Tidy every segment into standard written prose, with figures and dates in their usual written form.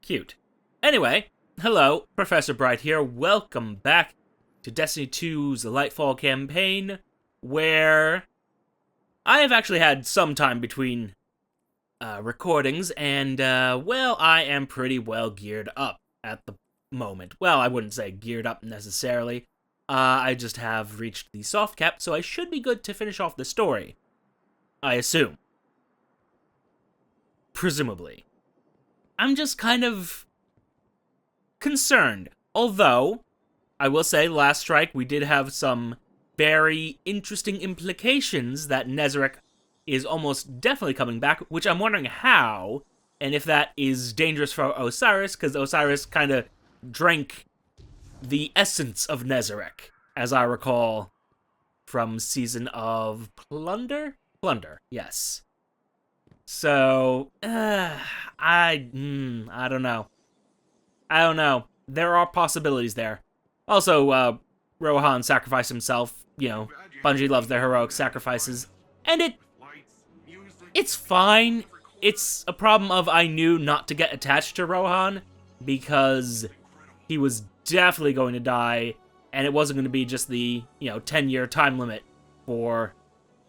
Cute. Anyway, hello, Professor Bright here. Welcome back to Destiny 2's Lightfall campaign, where I have actually had some time between recordings, and, well, I am pretty well geared up at the moment. Well, I wouldn't say geared up necessarily. I just have reached the soft cap, so I should be good to finish off the story. I assume. Presumably. I'm just kind of concerned. Although, I will say, last strike, we did have some very interesting implications that Nezarec is almost definitely coming back, which I'm wondering how, and if that is dangerous for Osiris, because Osiris kind of drank the essence of Nezarec, as I recall from Season of Plunder? Plunder, yes. So, I don't know. I don't know. There are possibilities there. Also, Rohan sacrificed himself. You know, Bungie loves their heroic sacrifices. And it's fine. It's a problem of I knew not to get attached to Rohan, because he was definitely going to die, and it wasn't going to be just the, 10-year time limit for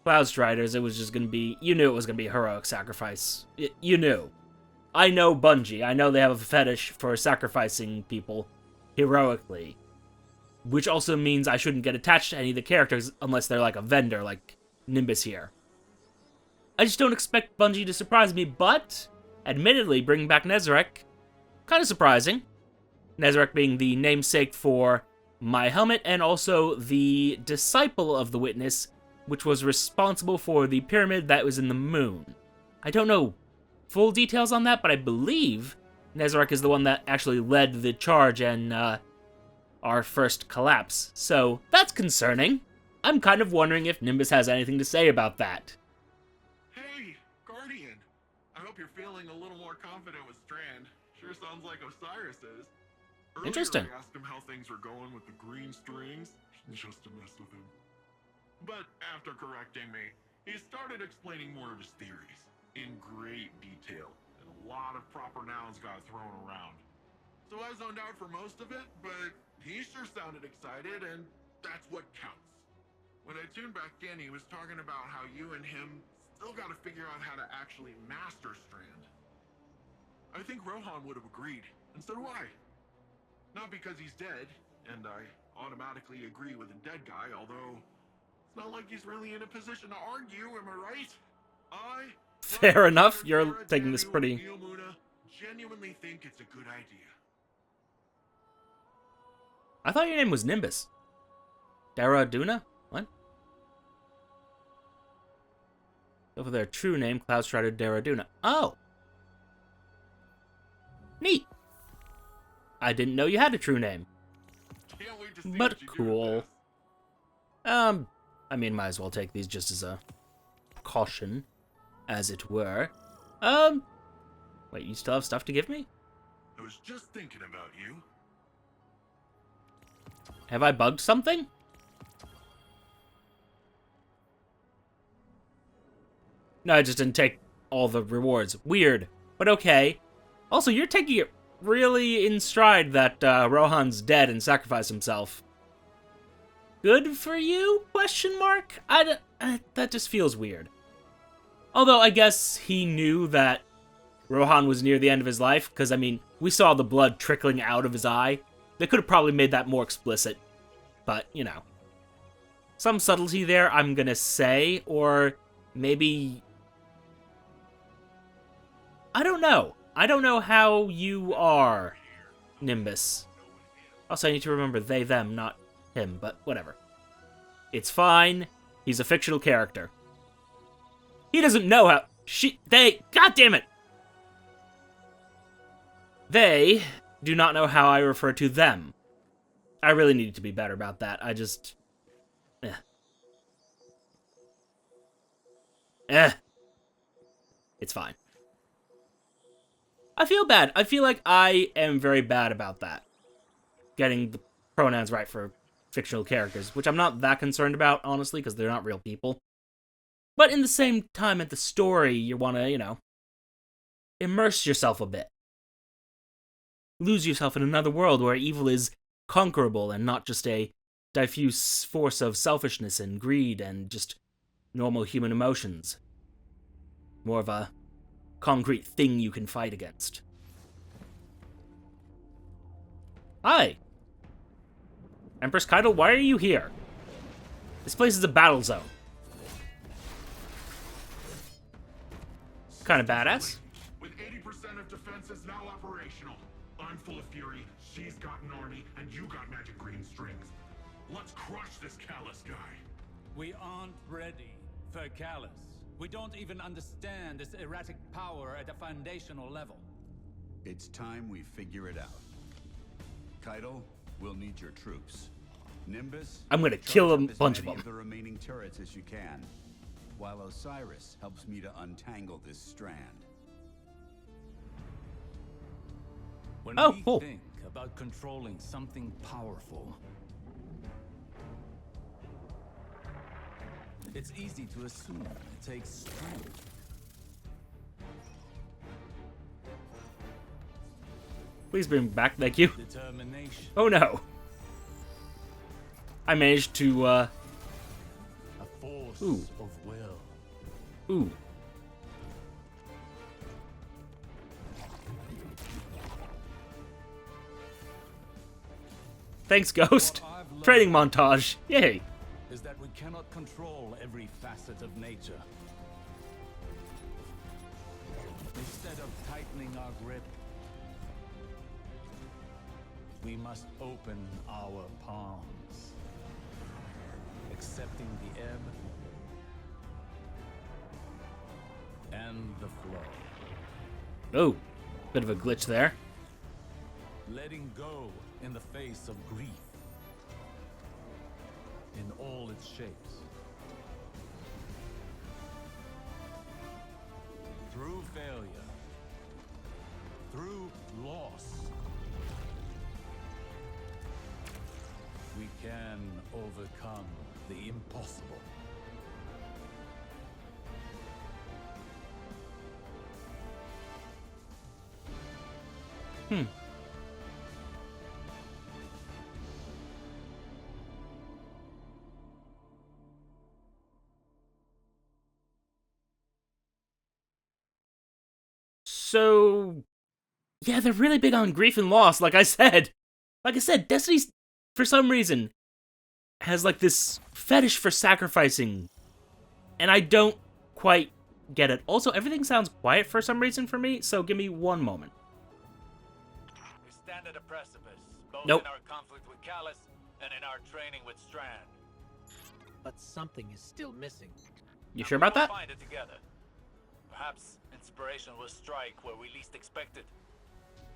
Cloud Striders. It was just going to be, you knew it was going to be a heroic sacrifice. You knew. I know Bungie. I know they have a fetish for sacrificing people heroically. Which also means I shouldn't get attached to any of the characters unless they're like a vendor, like Nimbus here. I just don't expect Bungie to surprise me, but, admittedly, bringing back Nezarec, kind of surprising. Nezarec being the namesake for my helmet, and also the disciple of the Witness, which was responsible for the pyramid that was in the moon. I don't know full details on that, but I believe Nezarec is the one that actually led the charge and our first collapse. So that's concerning. I'm kind of wondering if Nimbus has anything to say about that. Hey, Guardian. I hope you're feeling a little more confident with Strand. Sure sounds like Osiris is. Earlier, Interesting. I asked him how things were going with the green strings, just to mess with him. But after correcting me, he started explaining more of his theories in great detail, and a lot of proper nouns got thrown around. So I zoned out for most of it, but he sure sounded excited, and that's what counts. When I tuned back in, he was talking about how you and him still gotta figure out how to actually master Strand. I think Rohan would have agreed, and so do I. Not because he's dead, and I automatically agree with a dead guy, although it's not like he's really in a position to argue, am I right? Fair enough, you're taking this pretty... Genuinely think it's a good idea. I thought your name was Nimbus. Dara Duna? What? Go for their true name, Cloud Strider Dara Duna. Oh! Neat! I didn't know you had a true name. But cool. I mean, might as well take these just as a caution, as it were. Wait, you still have stuff to give me? I was just thinking about you. Have I bugged something? No, I just didn't take all the rewards. Weird, but okay. Also, you're taking it really in stride that Rohan's dead and sacrificed himself. Good for you? Question mark? That just feels weird. Although, I guess he knew that Rohan was near the end of his life, because, I mean, we saw the blood trickling out of his eye. They could have probably made that more explicit, but, some subtlety there, I'm gonna say, or maybe... I don't know. I don't know how you are, Nimbus. Also, I need to remember they, them, not him, but whatever. It's fine. He's a fictional character. He doesn't know how... They... God damn it! They do not know how I refer to them. I really need to be better about that. I just... It's fine. I feel bad. I feel like I am very bad about that. Getting the pronouns right for fictional characters, which I'm not that concerned about, honestly, because they're not real people. But in the same time, at the story, you want to, immerse yourself a bit. lose yourself in another world where evil is conquerable and not just a diffuse force of selfishness and greed and just normal human emotions. More of a concrete thing you can fight against. Hi! Empress Keitel, why are you here? This place is a battle zone. Kind of badass. With 80% of defenses now operational. I'm full of fury, she's got an army, and you got magic green strings. Let's crush this callous guy. We aren't ready for Callus. We don't even understand this erratic power at a foundational level. It's time we figure it out. Keitel, we'll need your troops. Nimbus, I'm gonna kill a charge up bunch as of many them. the remaining turrets as you can, while Osiris helps me to untangle this strand. When Oh, we cool. think about controlling something powerful, it's easy to assume it takes strength. Please bring me back, thank you. Determination. Oh no. I managed to, A force Ooh. of will. Ooh. Thanks, Ghost. What I've learned Training montage. Yay. is that we cannot control every facet of nature. Instead of tightening our grip, we must open our palms, accepting the ebb and the flow, Oh, bit of a glitch there. letting go in the face of grief in all its shapes. Through failure, through loss, we can overcome the impossible. So, yeah, they're really big on grief and loss, like I said. Like I said, Destiny's, for some reason, has like this fetish for sacrificing. And I don't quite get it. Also, everything sounds quiet for some reason for me, so give me one moment. We stand at a precipice, both Nope. in our conflict with Callus and in our training with Strand. But something is still missing. You sure about We'll that? find it together. Perhaps inspiration will strike where we least expect it.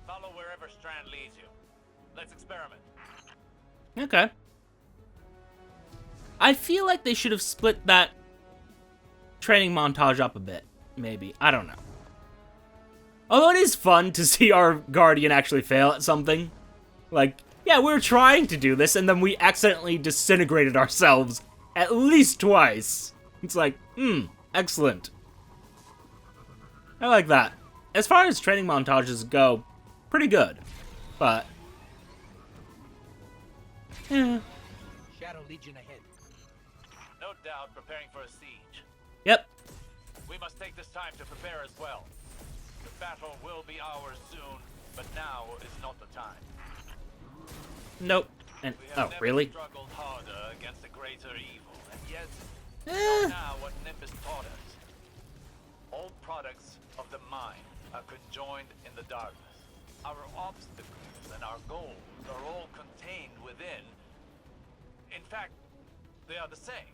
Follow wherever Strand leads you. Let's experiment. Okay. I feel like they should have split that training montage up a bit, maybe. I don't know. Although it is fun to see our Guardian actually fail at something. Like, yeah, we were trying to do this, and then we accidentally disintegrated ourselves at least twice. It's like, excellent. I like that. As far as training montages go, pretty good. But, yeah. Shadow Legion ahead. No doubt preparing for a siege. Yep. We must take this time to prepare as well. The battle will be ours soon, but now is not the time. Nope. And, We oh, have never really? struggled harder against a greater evil, and yet Eh. now what Nimbus taught us. All products of the mind are conjoined in the darkness. Our obstacles and our goals are all contained within. In fact, they are the same.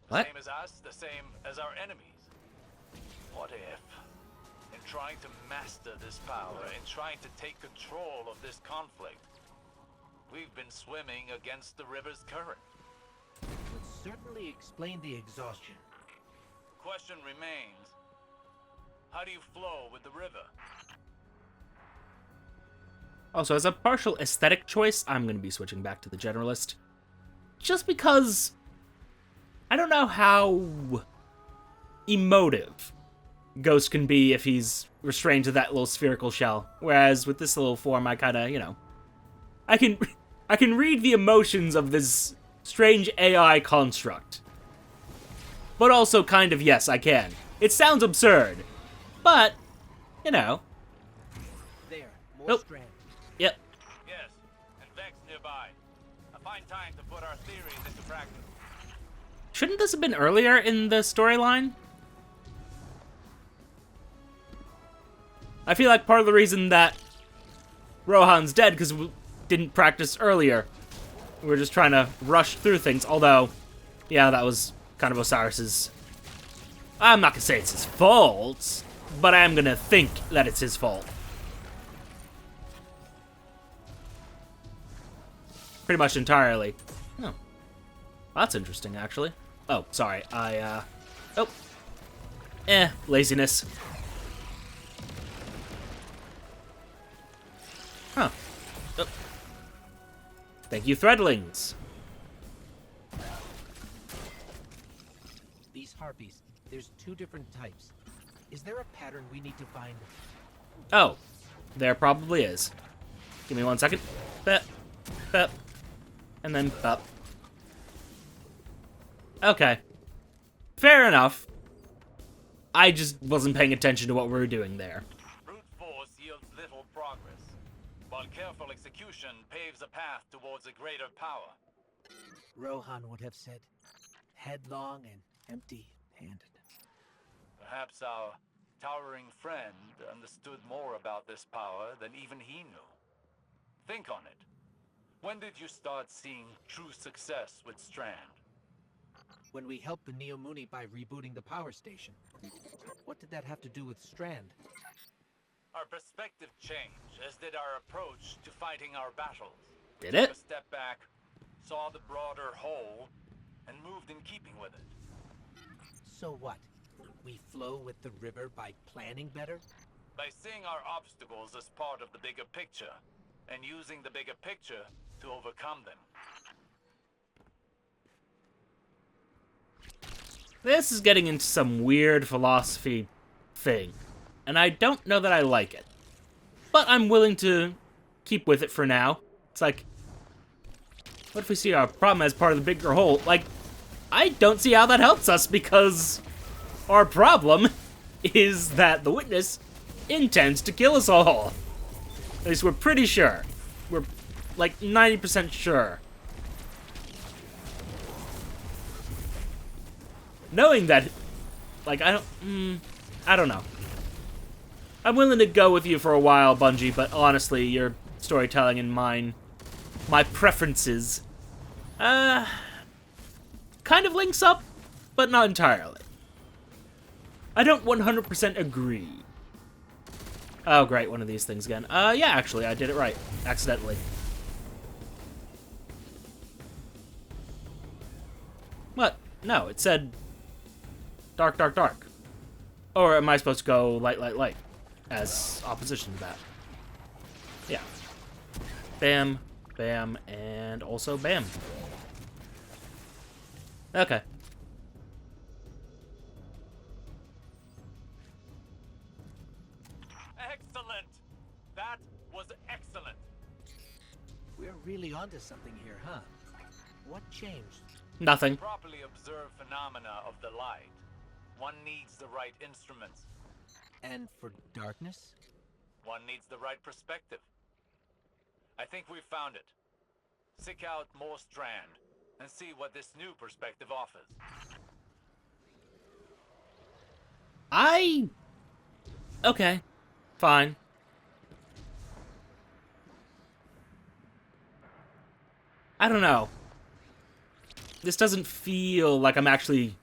The What? same as us, the same as our enemies. What if, in trying to master this power, in trying to take control of this conflict, we've been swimming against the river's current? Would certainly explain the exhaustion. Question remains, how do you flow with the river? Also, as a partial aesthetic choice, I'm going to be switching back to the Generalist. Just because I don't know how emotive Ghost can be if he's restrained to that little spherical shell. Whereas with this little form, I kind of, you know, I can read the emotions of this strange AI construct. But also kind of, yes, I can. It sounds absurd, but, you know. There, more Nope. strand. Yep. Yes, and Vex nearby. A fine time to put our theories into practice. Shouldn't this have been earlier in the storyline? I feel like part of the reason that Rohan's dead because we didn't practice earlier. We were just trying to rush through things, although, yeah, that was kind of Osiris's... I'm not gonna say it's his fault, but I am gonna think that it's his fault. Pretty much entirely. Oh. That's interesting, actually. Oh, sorry, oh. Laziness. Huh. Oh. Thank you, Threadlings. These harpies, there's 2 different types. Is there a pattern we need to find? Oh, there probably is. Give me 1 second. Bep, bep, and then bep. Okay. Fair enough. I just wasn't paying attention to what we were doing there. Brute force yields little progress, while careful execution paves a path towards a greater power. Rohan would have said, headlong and empty-handed. Perhaps our towering friend understood more about this power than even he knew. Think on it. When did you start seeing true success with Strand? When we helped the Neomuni by rebooting the power station. What did that have to do with Strand? Our perspective changed, as did our approach to fighting our battles. Did Took it? a step back, saw the broader whole, and moved in keeping with it. So what? We flow with the river by planning better? By seeing our obstacles as part of the bigger picture, and using the bigger picture to overcome them. This is getting into some weird philosophy thing, and I don't know that I like it. But I'm willing to keep with it for now. It's like, what if we see our problem as part of the bigger whole? Like, I don't see how that helps us, because our problem is that the Witness intends to kill us all. At least we're pretty sure. We're like 90% sure. Knowing that, like, I don't know. I'm willing to go with you for a while, Bungie, but honestly, your storytelling and my preferences, kind of links up, but not entirely. I don't 100% agree. Oh, great, one of these things again. Yeah, actually, I did it right, accidentally. What? No, it said dark, dark, dark. Or am I supposed to go light, light, light as opposition to that? Yeah. Bam, bam, and also bam. Okay. Excellent! That was excellent! We're really onto something here, huh? What changed? Nothing. Properly observe phenomena of the light, one needs the right instruments. And for darkness? One needs the right perspective. I think we've found it. Seek out more Strand, and see what this new perspective offers. Okay. Fine. I don't know. This doesn't feel like I'm actually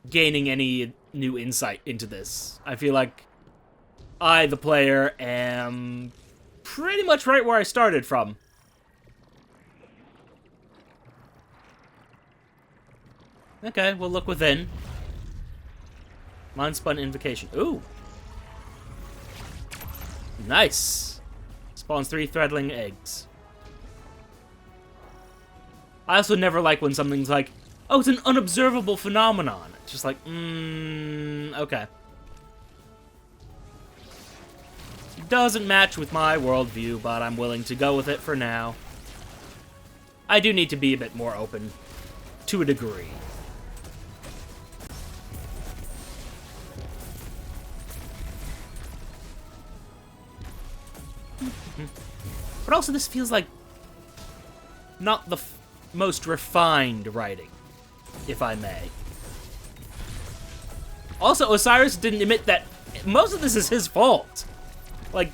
gaining any new insight into this. I feel like I, the player, am pretty much right where I started from. Okay, we'll look within. Mind-spun invocation. Ooh. Nice. Spawns 3 threadling eggs. I also never like when something's like, oh, it's an unobservable phenomenon. It's just like, okay. doesn't match with my worldview, but I'm willing to go with it for now. I do need to be a bit more open, to a degree. But also, this feels like not the most refined writing, if I may. Also, Osiris didn't admit that most of this is his fault. Like,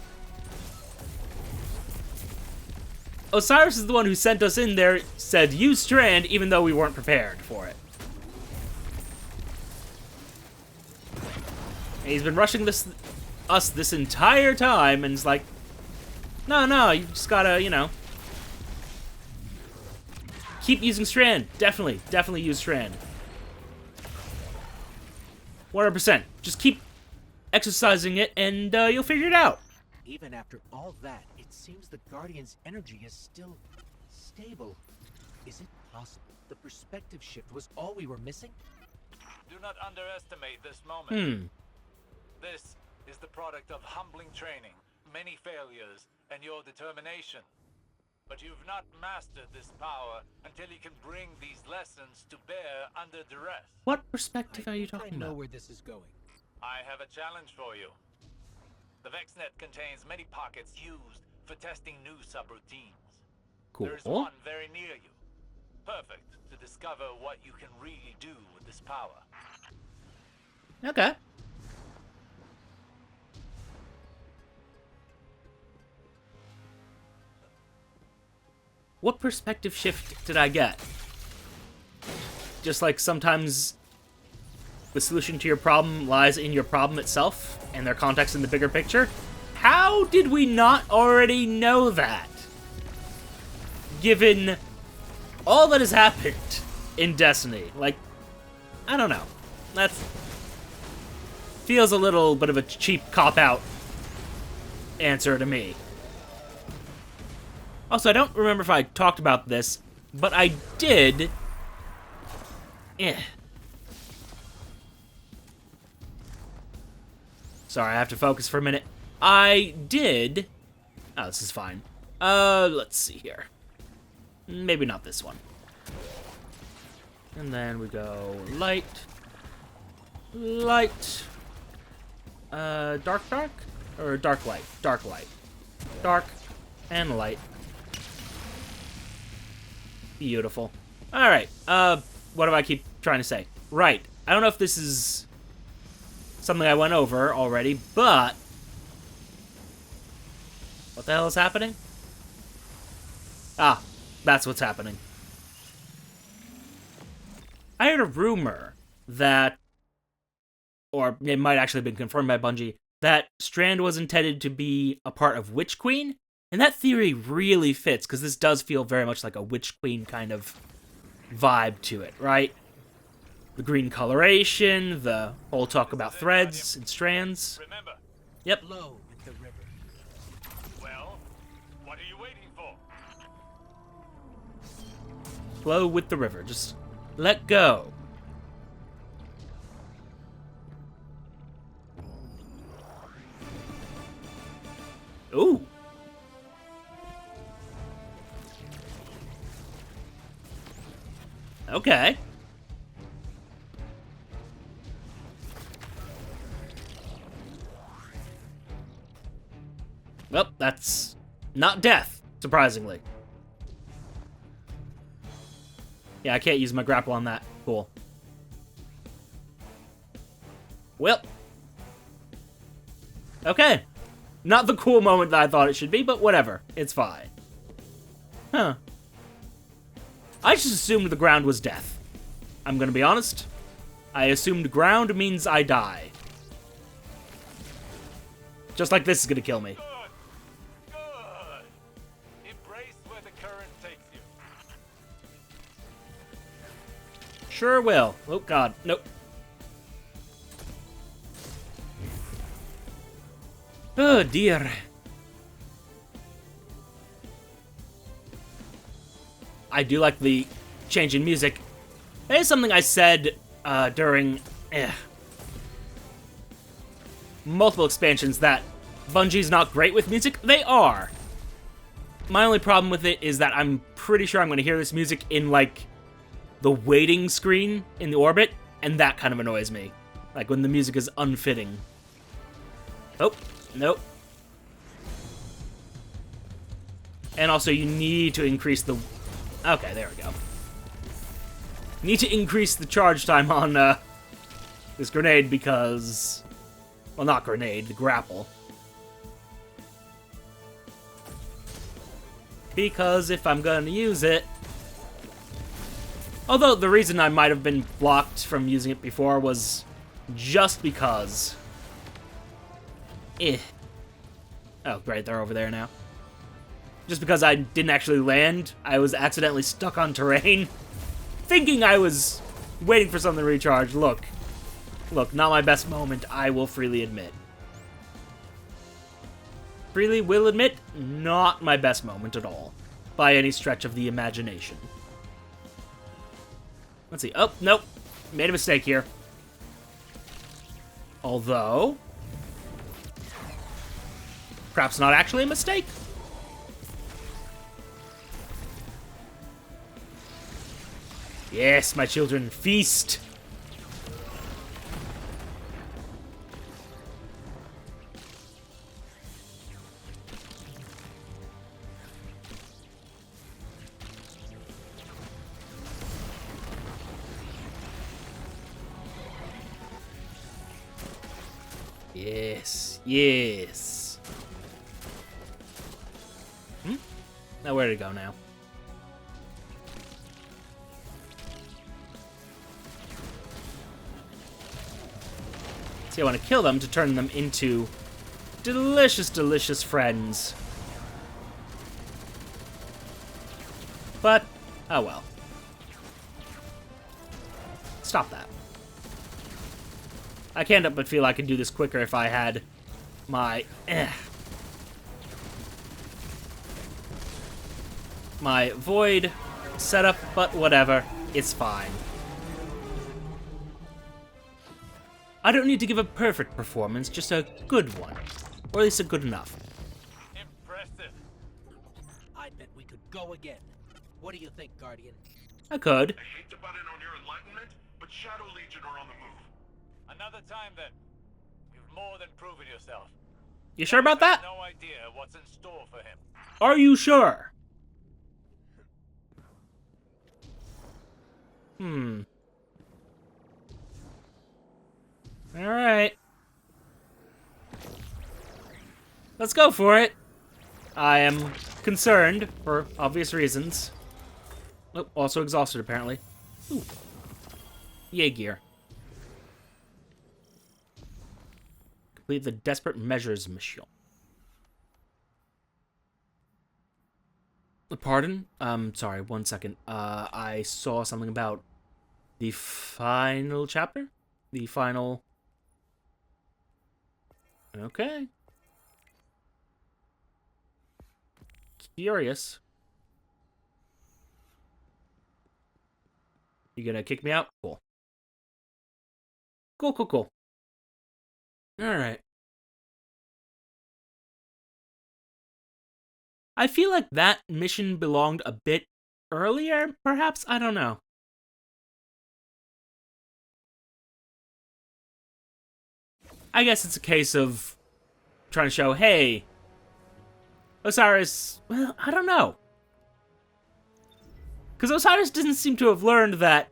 Osiris is the one who sent us in there, said, use Strand, even though we weren't prepared for it. And he's been rushing us this entire time, and it's like, no, you just gotta, you know, keep using Strand. Definitely use Strand. 100%. Just keep exercising it, and you'll figure it out. Even after all that, it seems the Guardian's energy is still stable. Is it possible the perspective shift was all we were missing? Do not underestimate this moment. This is the product of humbling training, many failures, and your determination. But you've not mastered this power until you can bring these lessons to bear under duress. What perspective are you I talking know about? where this is going. I have a challenge for you. The VexNet contains many pockets used for testing new subroutines. Cool. There is one very near you. Perfect to discover what you can really do with this power. Okay. What perspective shift did I get? Just like sometimes the solution to your problem lies in your problem itself and their context in the bigger picture? How did we not already know that? Given all that has happened in Destiny. Like, I don't know. That feels a little bit of a cheap cop-out answer to me. Also, I don't remember if I talked about this, but I did... Sorry, I have to focus for a minute. I did... Oh, this is fine. Let's see here. Maybe not this one. And then we go light. Light. Dark? Or dark light? Dark light. Dark and light. Beautiful. Alright, what do I keep trying to say? Right, I don't know if this is something I went over already, but... What the hell is happening? Ah, that's what's happening. I heard a rumor that, or it might actually have been confirmed by Bungie, that Strand was intended to be a part of Witch Queen, and that theory really fits, because this does feel very much like a Witch Queen kind of vibe to it, right? The green coloration, the whole talk about threads and strands. Remember, Yep. Flow with the river. well, what are you waiting for? Flow with the river. Just let go. Ooh. Okay. Well, that's not death, surprisingly. Yeah, I can't use my grapple on that. Cool. Well. Okay. Not the cool moment that I thought it should be, but whatever. It's fine. Huh. I just assumed the ground was death. I'm gonna be honest. I assumed ground means I die. Just like this is gonna kill me. Good. Good. Embrace where the current takes you. Sure will. Oh god, nope. Oh dear. I do like the change in music. That is something I said during multiple expansions, that Bungie's not great with music. They are. My only problem with it is that I'm pretty sure I'm going to hear this music in, like, the waiting screen in the orbit, and that kind of annoys me. Like, when the music is unfitting. Oh, nope. And also, you need to increase the... Okay, there we go. Need to increase the charge time on, this grenade because... Well, not grenade, the grapple. Because if I'm gonna use it... Although, the reason I might have been blocked from using it before was just because... Oh, great, they're over there now. Just because I didn't actually land, I was accidentally stuck on terrain. Thinking I was waiting for something to recharge. Look, not my best moment, I will freely admit. Freely will admit, not my best moment at all. By any stretch of the imagination. Let's see. Oh, nope. Made a mistake here. Although... perhaps not actually a mistake? Yes, my children, feast! Yes, yes. Now where to go now? See, I want to kill them to turn them into delicious, delicious friends. But, oh well. Stop that. I can't help but feel I could do this quicker if I had my... my void setup, but whatever. It's fine. I don't need to give a perfect performance, just a good one. Or at least a good enough. Impressive. I bet we could go again. What do you think, Guardian? I could. I hate to butt in on your enlightenment, but Shadow Legion are on the move. Another time then. You've more than proven yourself. You sure about that? No idea what's in store for him. Are you sure? Alright. Let's go for it. I am concerned, for obvious reasons. Oh, also exhausted, apparently. Ooh. Yay gear. Complete the Desperate Measures mission. Pardon? Sorry, 1 second. I saw something about the final chapter? The final... Okay. Curious. You gonna kick me out? Cool. Cool. Alright. I feel like that mission belonged a bit earlier, perhaps? I don't know. I guess it's a case of trying to show, hey, Osiris, well, I don't know. Because Osiris doesn't seem to have learned that,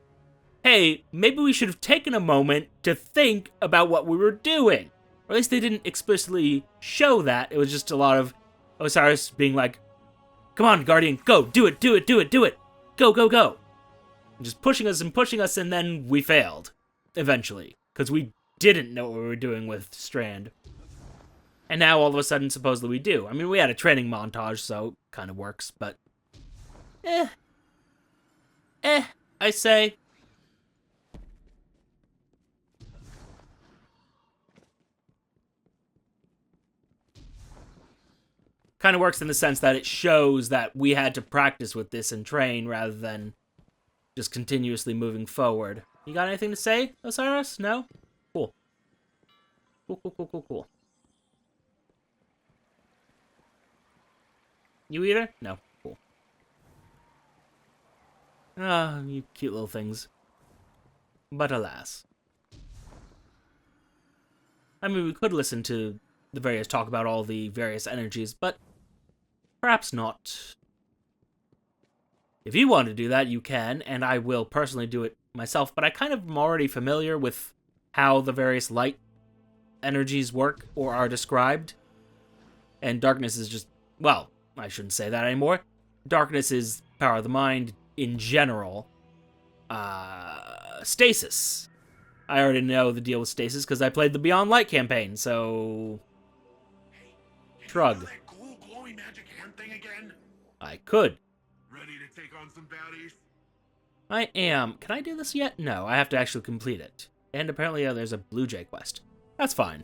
hey, maybe we should have taken a moment to think about what we were doing. Or at least they didn't explicitly show that. It was just a lot of Osiris being like, come on, Guardian, go, do it. Go. And just pushing us, and then we failed. Eventually. Because we didn't know what we were doing with Strand. And now, all of a sudden, supposedly we do. I mean, we had a training montage, so it kind of works, but... I say. Kind of works in the sense that it shows that we had to practice with this and train rather than just continuously moving forward. You got anything to say, Osiris? No? Cool. Cool. You either? No. Cool. Ah, you cute little things. But alas. I mean, we could listen to the various talk about all the various energies, but perhaps not. If you want to do that, you can, and I will personally do it myself, but I kind of am already familiar with how the various light energies work or are described. And darkness is just, well, I shouldn't say that anymore. Darkness is power of the mind in general. Stasis. I already know the deal with stasis because I played the Beyond Light campaign, so... Shrug. That cool glowing magic hand thing again? I could. Ready to take on some baddies? I am. Can I do this yet? No, I have to actually complete it. And apparently there's a Blue Jay quest. That's fine.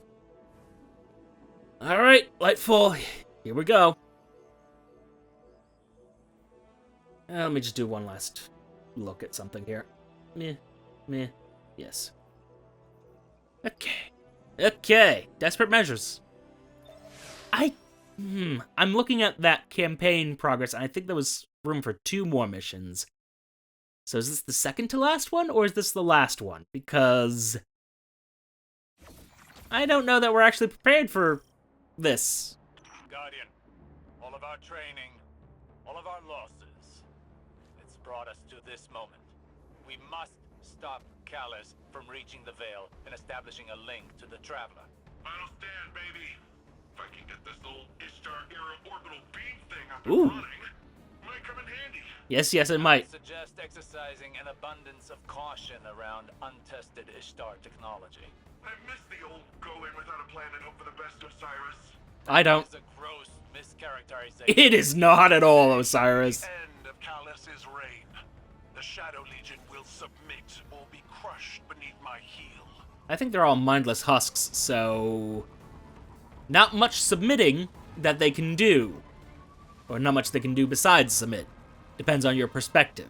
Alright, Lightfall. Here we go. Let me just do one last look at something here. Meh. Yes. Okay. Desperate measures. I'm looking at that campaign progress, and I think there was room for 2 more missions. So is this the second to last one, or is this the last one? Because I don't know that we're actually prepared for this. Guardian, all of our training, all of our losses, it's brought us to this moment. We must stop Callus from reaching the Veil and establishing a link to the Traveler. Final stand, baby. If I can get this little Ishtar-era orbital beam thing up and Ooh. running, might come in handy. Yes, it might. I suggest exercising an abundance of caution around untested Ishtar technology. I miss the old go-in without a plan and hope for the best, Osiris. I don't. It's a gross mischaracterization. It is not at all, Osiris. End of Callus's reign. The Shadow Legion will submit or be crushed beneath my heel. I think they're all mindless husks, so... not much submitting that they can do. Or not much they can do besides submit. Depends on your perspective.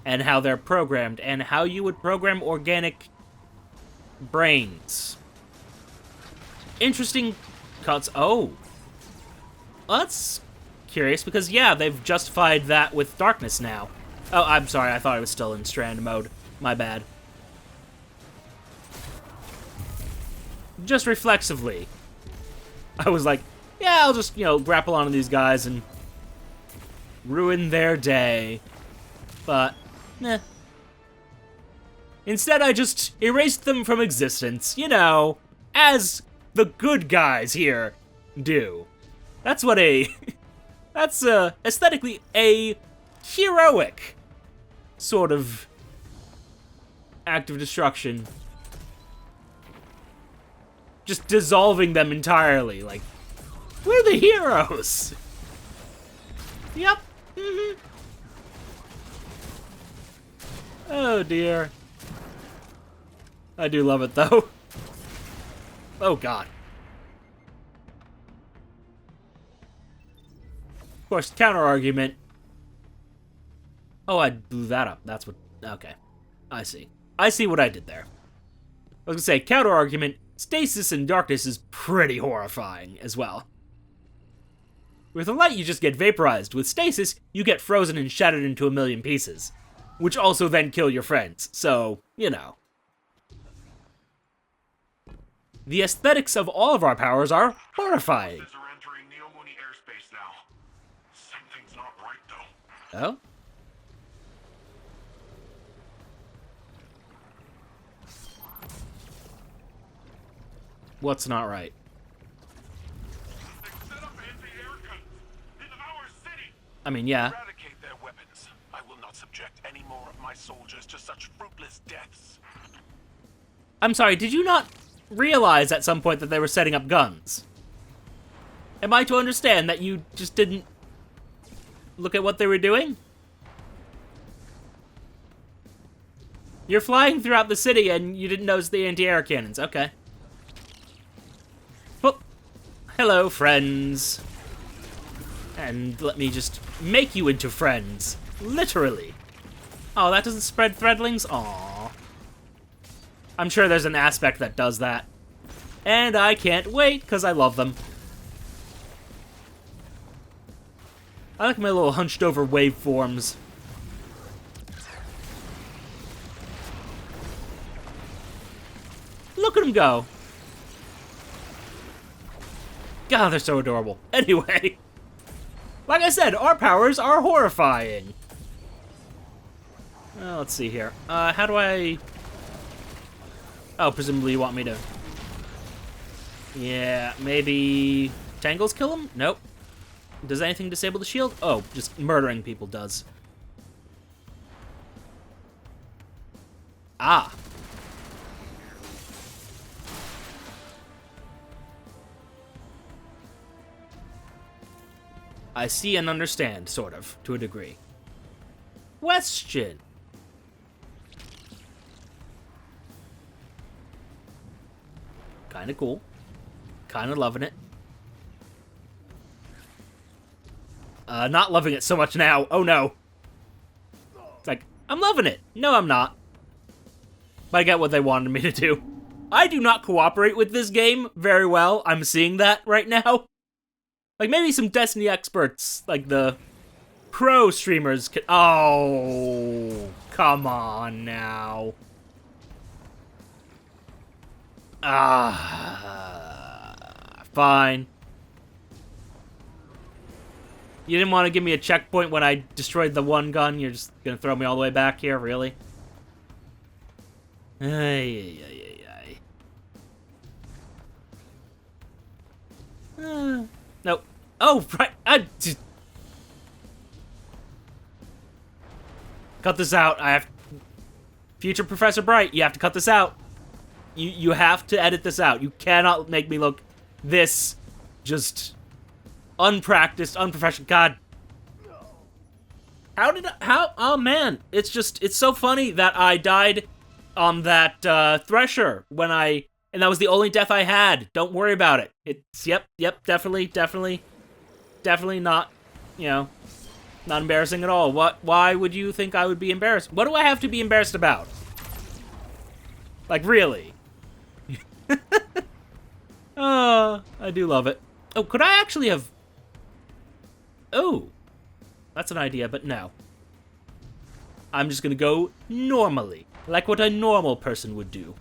And how they're programmed, and how you would program organic brains. Interesting cuts. Oh. That's curious, because yeah, they've justified that with darkness now. Oh, I'm sorry, I thought I was still in strand mode. My bad. Just reflexively. I was like, yeah, I'll just, grapple onto these guys and ruin their day. But, meh. Instead, I just erased them from existence, as the good guys here do. That's what that's aesthetically a heroic sort of act of destruction. Just dissolving them entirely, like, we're the heroes! Yep. Oh dear. I do love it though. Oh god. Of course, counter argument. Oh, I blew that up. That's what. Okay. I see. I see what I did there. I was gonna say, counter argument. Stasis in darkness is pretty horrifying as well. With the light, you just get vaporized. With stasis, you get frozen and shattered into a million pieces. Which also then kill your friends. So, The aesthetics of all of our powers are horrifying. Forces are entering Neomuni airspace now. Something's not right, though. Oh? What's not right? They've set up anti-air guns in our city. I mean, yeah. Eradicate their weapons. I will not subject any more of my soldiers to such fruitless deaths. I'm sorry, did you not realize at some point that they were setting up guns? Am I to understand that you just didn't look at what they were doing? You're flying throughout the city and you didn't notice the anti-air cannons. Okay. Well, hello, friends. And let me just make you into friends. Literally. Oh, that doesn't spread threadlings? Aww. I'm sure there's an aspect that does that. And I can't wait, because I love them. I like my little hunched over waveforms. Look at him go. God, they're so adorable. Anyway, like I said, our powers are horrifying. Well, let's see here. How do I... Oh, presumably you want me to... Yeah, maybe... Tangles kill him? Nope. Does anything disable the shield? Oh, just murdering people does. Ah. I see and understand, sort of, to a degree. Question. Kinda cool. Kinda loving it. Not loving it so much now. Oh no. It's like, I'm loving it. No, I'm not. But I get what they wanted me to do. I do not cooperate with this game very well. I'm seeing that right now. Like, maybe some Destiny experts, like the pro streamers could... Oh, come on now. Fine. You didn't want to give me a checkpoint when I destroyed the one gun? You're just gonna throw me all the way back here? Really? Ay. Nope. Oh, right. Cut this out. I have... Future Professor Bright, you have to cut this out. You have to edit this out. You cannot make me look this just unpracticed, unprofessional. God. Oh man. It's so funny that I died on that Thresher when and that was the only death I had. Don't worry about it. It's, yep, definitely not, you know, not embarrassing at all. Why would you think I would be embarrassed? What do I have to be embarrassed about? Like, really? I do love it. Oh, could I actually have... Oh, that's an idea, but no. I'm just gonna go normally, like what a normal person would do.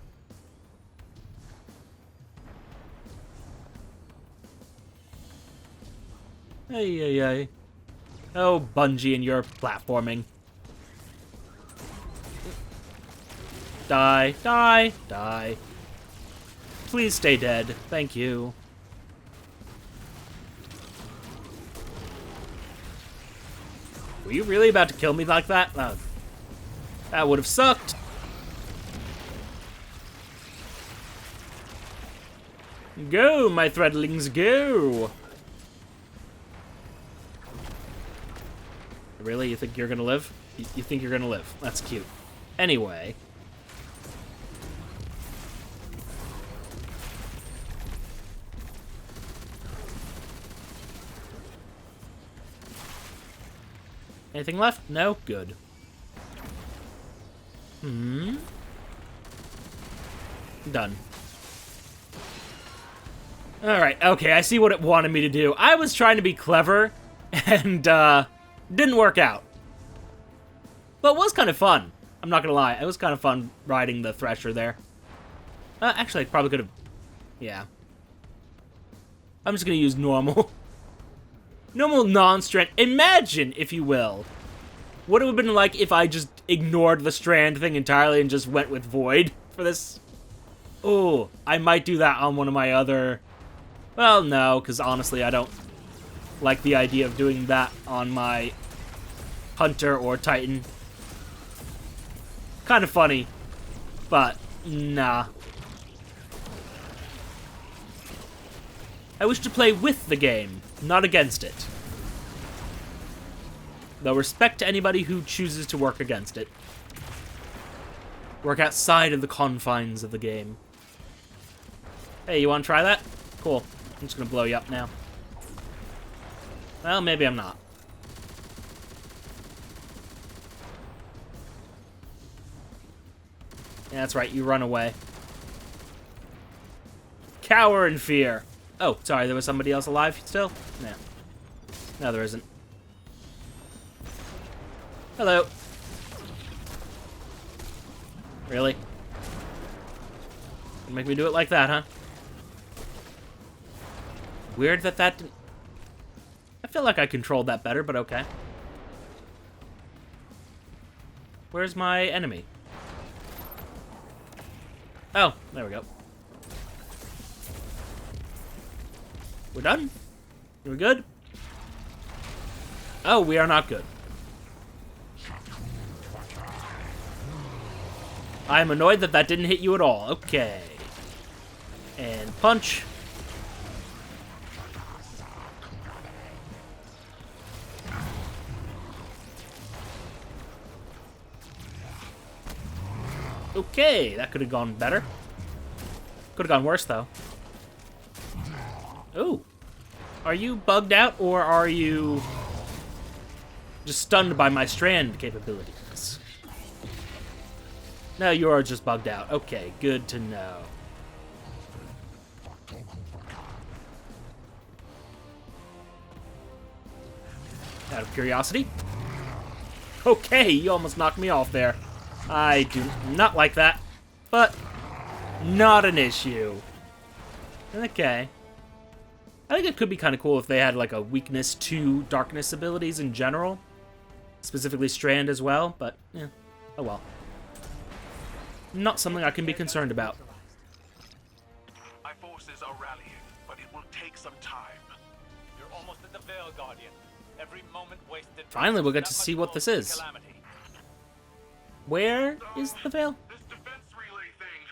Ay. Oh, Bungie and your platforming. Die. Please stay dead. Thank you. Were you really about to kill me like that? That would have sucked. Go, my threadlings, go! Really? You think you're gonna live? You think you're gonna live? That's cute. Anyway. Anything left? No? Good. Done. Alright, okay, I see what it wanted me to do. I was trying to be clever, and, didn't work out. But it was kind of fun. I'm not gonna lie. It was kind of fun riding the Thresher there. Actually, I probably could have... Yeah. I'm just gonna use normal. Normal non-strand. Imagine, if you will, what it would have been like if I just ignored the strand thing entirely and just went with void for this. Oh, I might do that on one of my other... Well, no, because honestly, I don't like the idea of doing that on my Hunter or Titan. Kind of funny, but nah. I wish to play with the game, not against it. Though respect to anybody who chooses to work against it. Work outside of the confines of the game. Hey, you want to try that? Cool. I'm just gonna blow you up now. Well, maybe I'm not. Yeah, that's right, you run away. Cower in fear. Oh, sorry, there was somebody else alive still? No. No, there isn't. Hello. Really? You make me do it like that, huh? Weird that didn't... I feel like I controlled that better, but okay. Where's my enemy? Oh, there we go. We're done? We're good? Oh, we are not good. I'm annoyed that didn't hit you at all. Okay. And punch. Okay, that could have gone better. Could have gone worse, though. Ooh. Are you bugged out, or are you just stunned by my strand capabilities? No, you are just bugged out. Okay, good to know. Out of curiosity. Okay, you almost knocked me off there. I do not like that, but not an issue. Okay. I think it could be kind of cool if they had like a weakness to darkness abilities in general. Specifically Strand as well, but yeah, oh well. Not something I can be concerned about. My forces are rallying, but it will take some time. You're almost at the Veil, Guardian. Every moment wasted. Finally, we'll get to see what this is. Where is the Veil? This defense relay thing,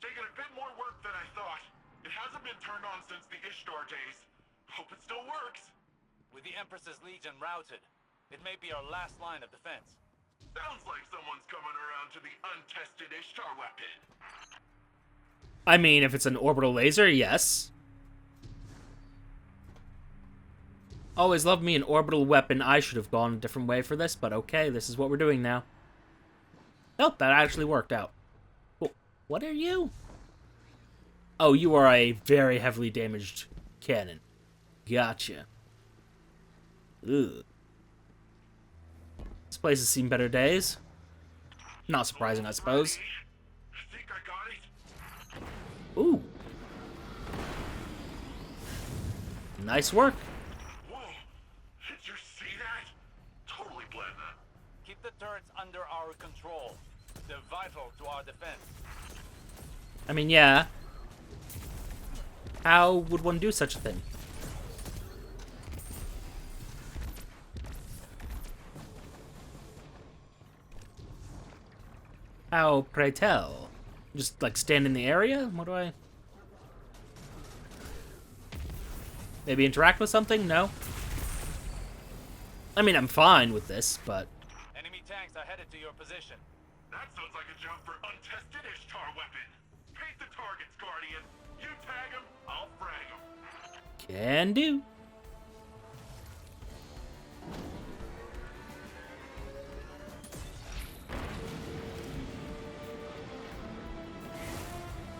taking a bit more work than I thought. It hasn't been turned on since the Ishtar days. Hope it still works. With the Empress's Legion routed, it may be our last line of defense. Sounds like someone's coming around to the untested Ishtar weapon. I mean, if it's an orbital laser, yes. Always loved me an orbital weapon. I should have gone a different way for this, but okay, this is what we're doing now. Oh, that actually worked out. Well, what are you? Oh, you are a very heavily damaged cannon. Gotcha. Ugh. This place has seen better days. Not surprising, I suppose. I think I got it. Ooh. Nice work. Whoa, did you see that? Totally blend that. Keep the turrets under our control. They're vital to our defense. I mean, yeah. How would one do such a thing? How, pray tell? Just, like, stand in the area? What do I... Maybe interact with something? No? I mean, I'm fine with this, but... Enemy tanks are headed to your position. That sounds like a job for untested Ishtar weapon. Paint the targets, Guardian. You tag them, I'll frag them. Can do.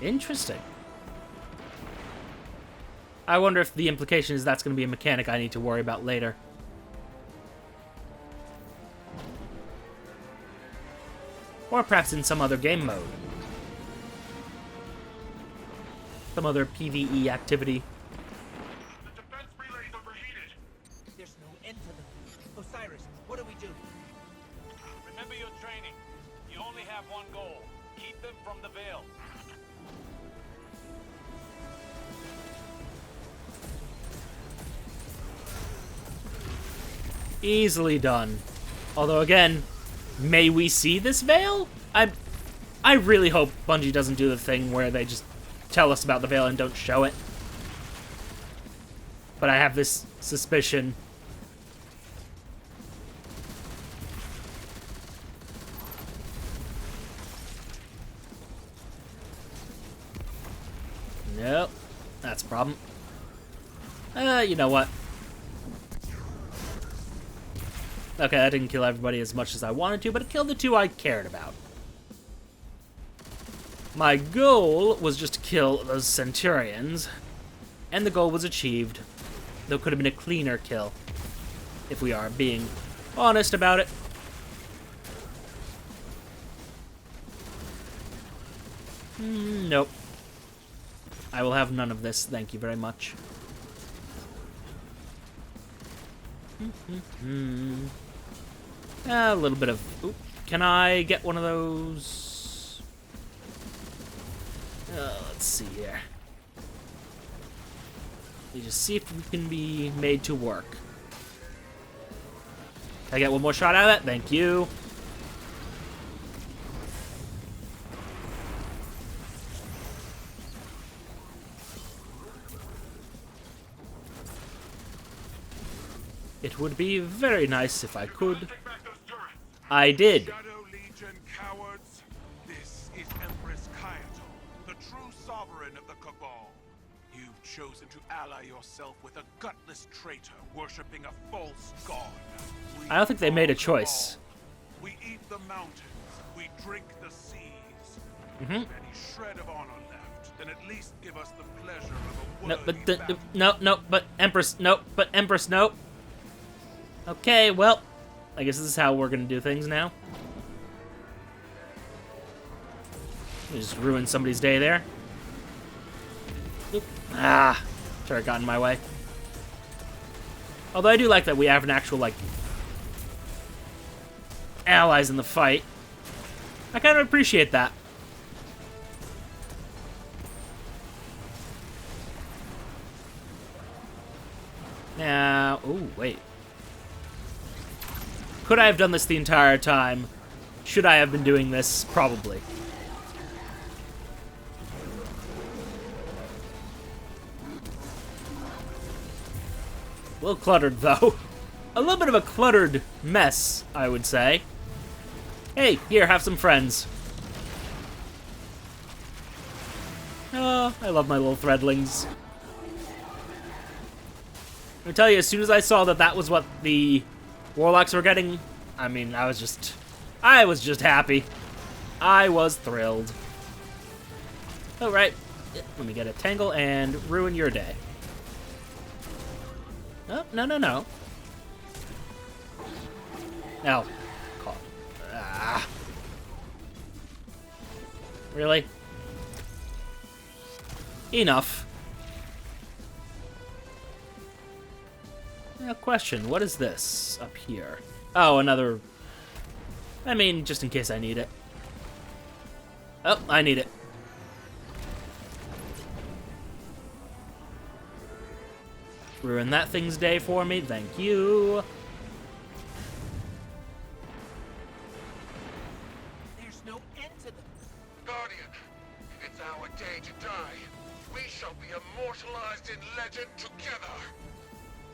Interesting. I wonder if the implication is that's going to be a mechanic I need to worry about later. Or perhaps in some other game mode. Some other PvE activity. The defense relay's overheated. There's no end to them. Osiris, what do we do? Remember your training. You only have one goal. Keep them from the Veil. Easily done. Although, again, may we see this Veil? I really hope Bungie doesn't do the thing where they just tell us about the Veil and don't show it. But I have this suspicion. Nope. That's a problem. You know what? Okay, that didn't kill everybody as much as I wanted to, but it killed the two I cared about. My goal was just to kill those Centurions, and the goal was achieved. Though it could have been a cleaner kill, if we are being honest about it. Nope. I will have none of this, thank you very much. A little bit of... Oop. Can I get one of those? Let's see here. You just see if we can be made to work. Can I get one more shot at it? Thank you. It would be very nice if I could. Take back those turrets. I did. Shadow Legion cowards, this is Empress Kayato, the true sovereign of the Cabal. You've chosen to ally yourself with a gutless traitor worshipping a false god. We I don't think they made a are choice. Cabal. We eat the mountains, we drink the seas. Mm-hmm. If any shred of honor left, then at least give us the pleasure of a No, worthy but battle. no, but Empress, no, but Empress, no. Okay, well, I guess this is how we're gonna do things now. We just ruined somebody's day there. Oop. Ah, turret got in my way. Although I do like that we have an actual, like, allies in the fight. I kind of appreciate that. Now, oh, wait. Could I have done this the entire time? Should I have been doing this? Probably. A little cluttered, though. A little bit of a cluttered mess, I would say. Hey, here, have some friends. Oh, I love my little threadlings. I tell you, as soon as I saw that that was what the Warlocks were getting, I mean, I was just happy. I was thrilled. Oh, right. Let me get a tangle and ruin your day. Oh, no, no, no. No. Ah. Really? Enough. Now, question, what is this up here? Oh, another... I mean, just in case I need it. Oh, I need it. Ruin that thing's day for me, thank you. There's no end to them. Guardian, it's our day to die. We shall be immortalized in legend together.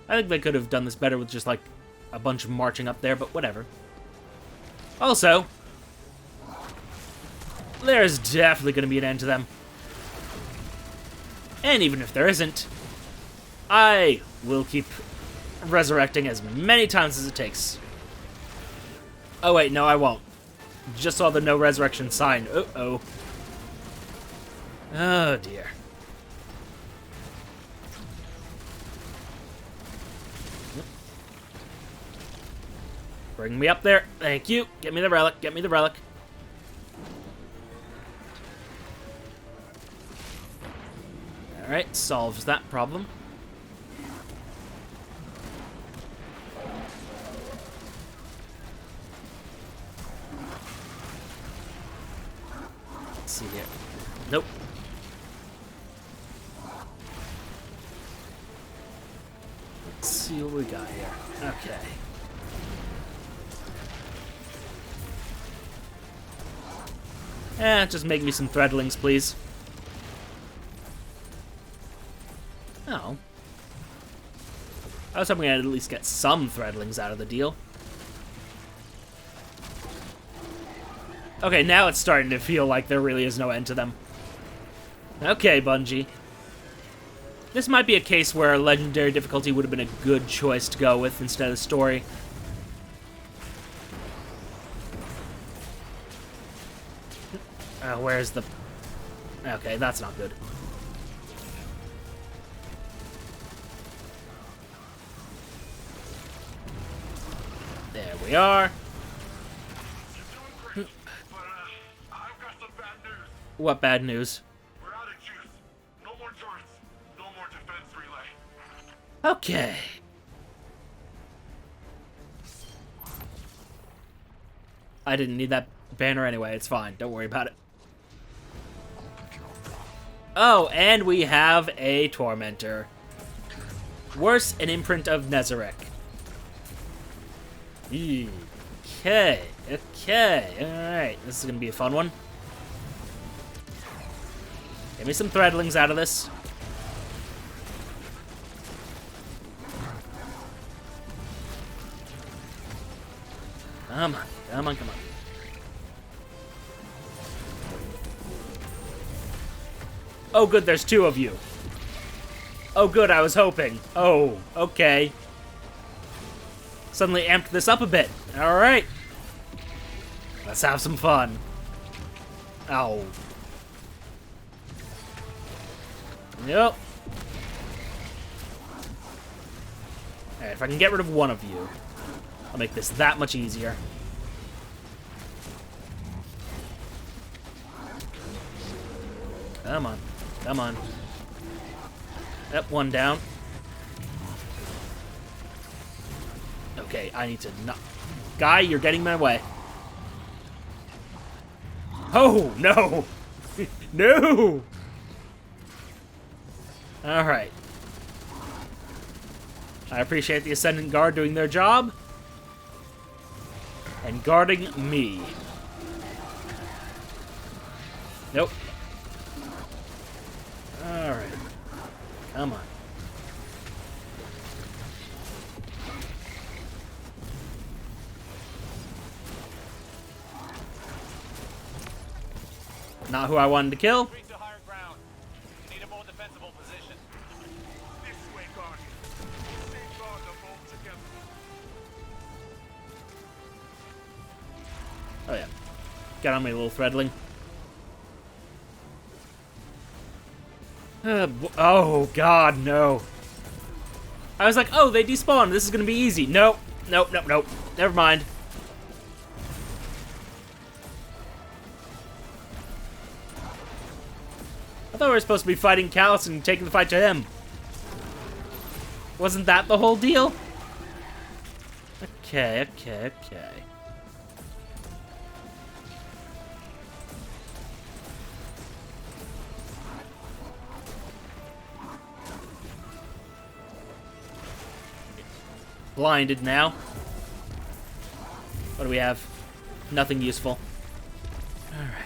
I think they could have done this better with just, like, a bunch of marching up there, but whatever. Also, there's definitely going to be an end to them. And even if there isn't, I will keep resurrecting as many times as it takes. Oh, wait, no, I won't. Just saw the no resurrection sign. Uh-oh. Oh, dear. Bring me up there. Thank you. Get me the relic. Get me the relic. Alright, solves that problem. Let's see here. Nope. Let's see what we got here. Okay. Just make me some threadlings, please. Oh. I was hoping I'd at least get some threadlings out of the deal. Okay, now it's starting to feel like there really is no end to them. Okay, Bungie. This might be a case where legendary difficulty would have been a good choice to go with instead of story. Where's the... Okay, that's not good. There we are. You're doing great, but I've got some bad news. What bad news? We're out of juice. No more turrets. No more defense relay. Okay. I didn't need that banner anyway. It's fine. Don't worry about it. Oh, and we have a Tormentor. Worse, an imprint of Nezarec. Okay. Alright. This is going to be a fun one. Give me some threadlings out of this. Come on. Oh, good, there's two of you. Oh, good, I was hoping. Oh, okay. Suddenly amped this up a bit. Alright. Let's have some fun. Ow. Yep. Alright, if I can get rid of one of you, I'll make this that much easier. Come on. Yep, one down. Okay, I need to not... Guy, you're getting in my way. Oh, no! No! Alright. I appreciate the Ascendant Guard doing their job. And guarding me. Nope. Alright. Come on. Not who I wanted to kill. Retreat to higher ground. We need a more defensible position. This way, Guardian. Safeguard them all together. Oh yeah. Get on me, little threadling. Oh god, no. I was like, oh, they despawned. This is gonna be easy. Nope. Never mind. I thought we were supposed to be fighting Callus and taking the fight to him. Wasn't that the whole deal? Okay. Blinded now. What do we have? Nothing useful. Alright.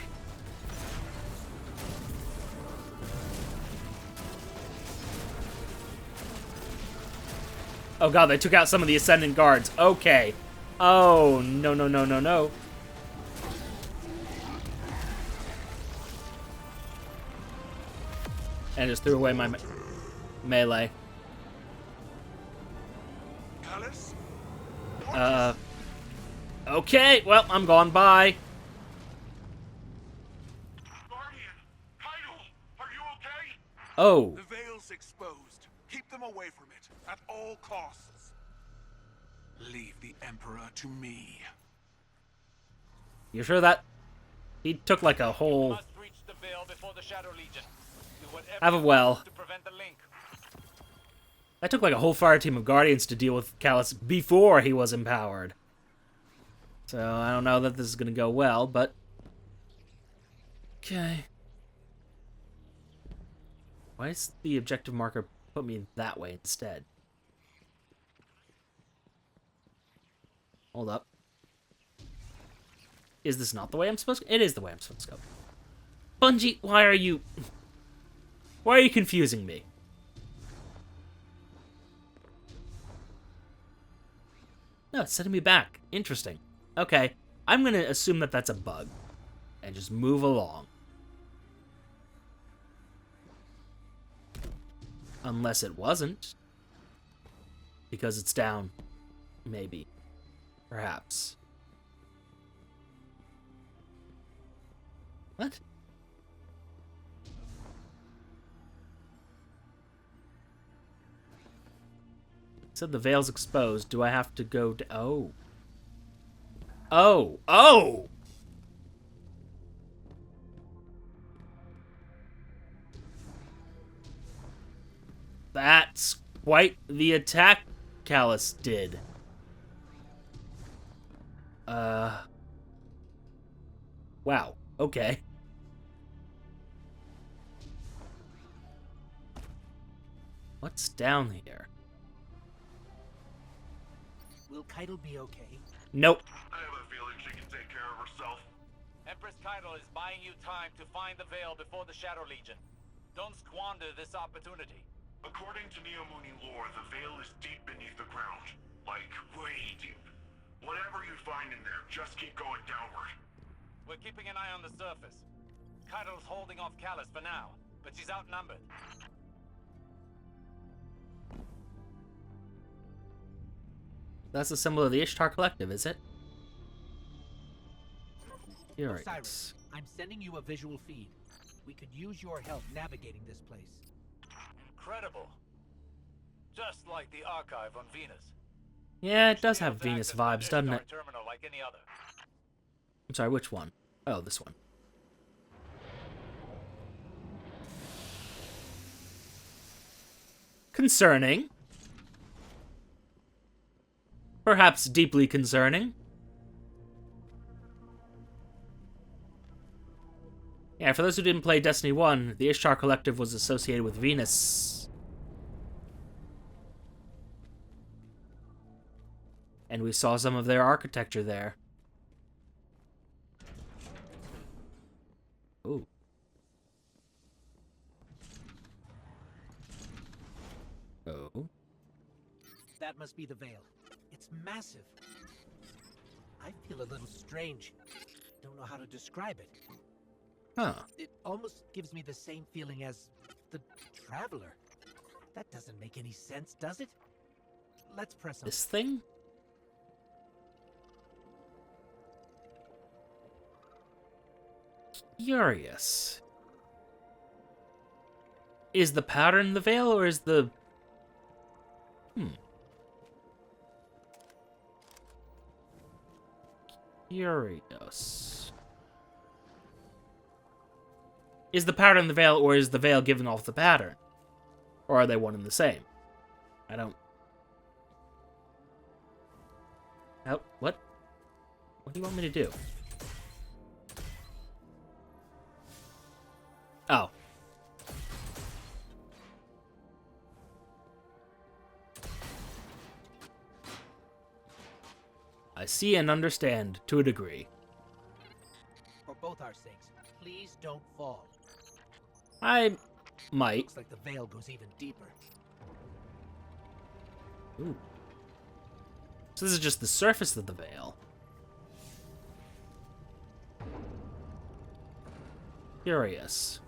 Oh god, they took out some of the Ascendant Guards. Okay. Oh, no. And just threw away my melee. Okay, well, I'm gone. Bye. Guardian! Kaido! Are you okay? Oh. The veil's exposed. Keep them away from it at all costs. Leave the Emperor to me. You sure that... He took like a whole... Must reach the veil before the Shadow Legion. Do whatever Have a you well. can to prevent the link. That took like a whole fire team of Guardians to deal with Callus before he was empowered. So, I don't know that this is going to go well, but... Okay. Why does the objective marker put me that way instead? Hold up. Is this not the way I'm supposed to... It is the way I'm supposed to go. Bungie, why are you confusing me? No, it's sending me back. Interesting. Okay, I'm going to assume that that's a bug. And just move along. Unless it wasn't. Because it's down. Maybe. Perhaps. What? It said the veil's exposed. Do I have to go to... Oh. Oh! quite the attack Callus did. Wow. Okay. What's down here? Will Keitel be okay? Nope. I have a feeling she can take care of herself. Empress Keitel is buying you time to find the veil before the Shadow Legion. Don't squander this opportunity. According to Neomuni lore, the veil is deep beneath the ground. Like, way deep. Whatever you find in there, just keep going downward. We're keeping an eye on the surface. Keitel's holding off Callus for now, but she's outnumbered. That's a symbol of the Ishtar Collective, is it? Curious. Osiris, I'm sending you a visual feed. We could use your help navigating this place. Incredible. Just like the archive on Venus. Yeah, it does Should be have able to Venus access the vibes, doesn't Ishtar it? terminal like any other. I'm sorry, which one? Oh, this one. Concerning. Perhaps deeply concerning. Yeah, for those who didn't play Destiny 1, the Ishtar Collective was associated with Venus. And we saw some of their architecture there. Ooh. Oh. That must be the veil. It's massive. I feel a little strange. Don't know how to describe it. Huh. It almost gives me the same feeling as the Traveler. That doesn't make any sense, does it? Let's press on. This thing? Curious. Is the pattern the veil, or is the... Curious. Is the pattern the veil, or is the veil giving off the pattern? Or are they one and the same? I don't... Oh, what? What do you want me to do? Oh. I see and understand, to a degree. For both our sakes, please don't fall. I might. Looks like the veil goes even deeper. Ooh. So this is just the surface of the veil. Curious.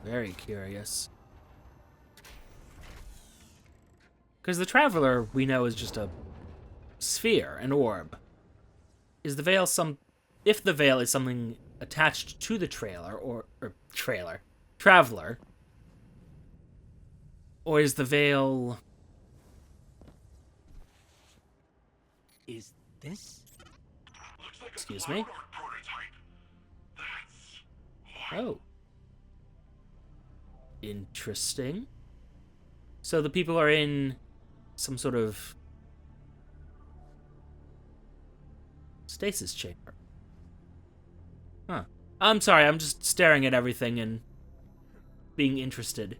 Very curious. Because the Traveler, we know, is just a sphere, an orb. Is the veil some... If the veil is something attached to the Traveler, or is the veil... Is this? Looks like Excuse a me? Cloud Arc prototype. That's wild. Oh. Interesting. So the people are in some sort of stasis chamber. Huh. I'm sorry, I'm just staring at everything and being interested.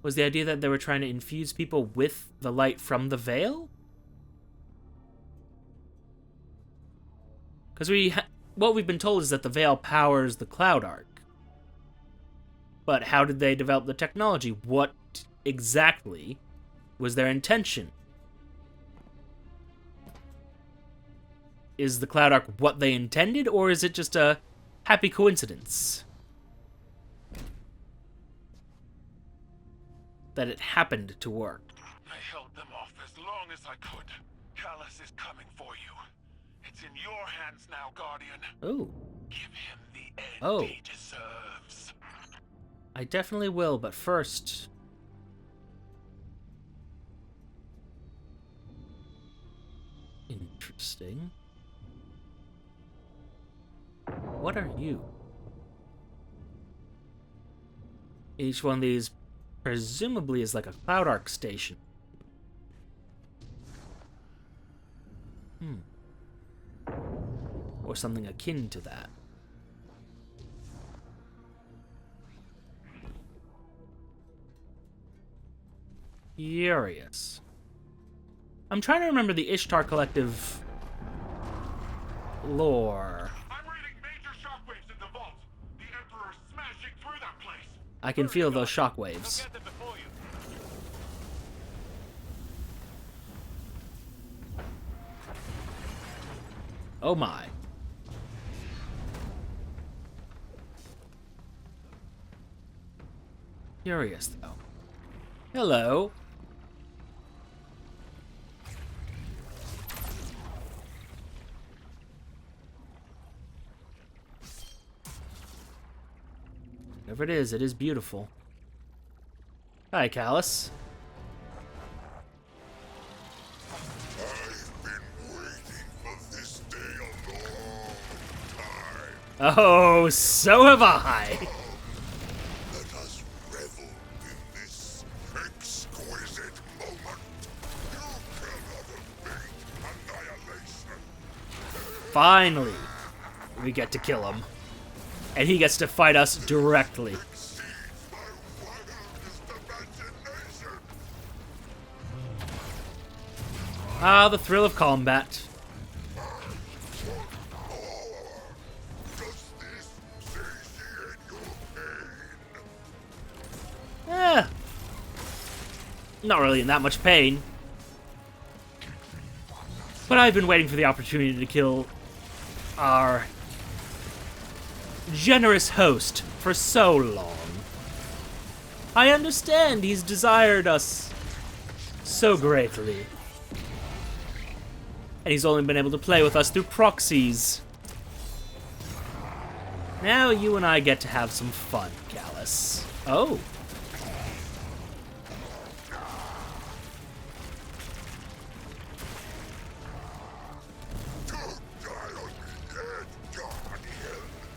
Was the idea that they were trying to infuse people with the light from the veil? Because what we've been told is that the veil powers the Cloud Arc. But how did they develop the technology? What exactly was their intention? Is the Cloud Arc what they intended, or is it just a happy coincidence that it happened to work? I held them off as long as I could. Callus is coming for you. It's in your hands now, Guardian. Oh. Give him the end Oh. he deserves. I definitely will, but first... Interesting. What are you? Each one of these presumably is like a Cloud Arc station. Or something akin to that. Curious. I'm trying to remember the Ishtar Collective lore. I'm reading major shockwaves in the vault. The Emperor's smashing through that place. I can feel those shockwaves. Get them before you. Oh my. Curious, though. Hello. Whatever it is beautiful. Hi, Callus. I've been waiting for this day a long time. Oh, so have I. Let us revel in this exquisite moment. You cannot evade annihilation. Finally, we get to kill him. And he gets to fight us directly. Exceeds my wildest imagination. Ah, the thrill of combat. Does this satiate your pain? Eh. Not really in that much pain. But I've been waiting for the opportunity to kill our generous host for so long. I understand he's desired us so greatly. And he's only been able to play with us through proxies. Now you and I get to have some fun, Callus. Oh.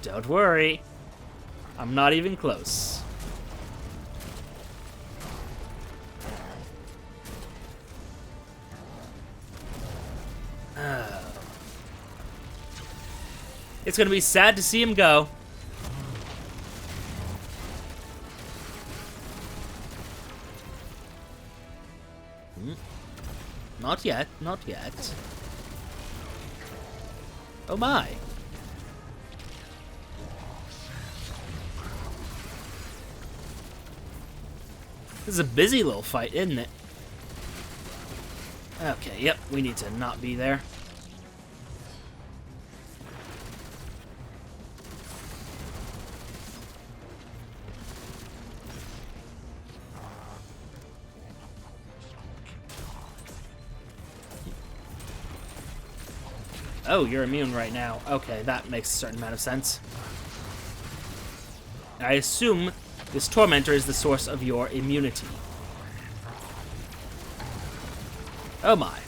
Don't worry. I'm not even close. It's gonna be sad to see him go. Not yet, not yet. Oh my. This is a busy little fight, isn't it? Okay, yep, we need to not be there. Oh, you're immune right now. Okay, that makes a certain amount of sense. I assume this tormentor is the source of your immunity. Oh my.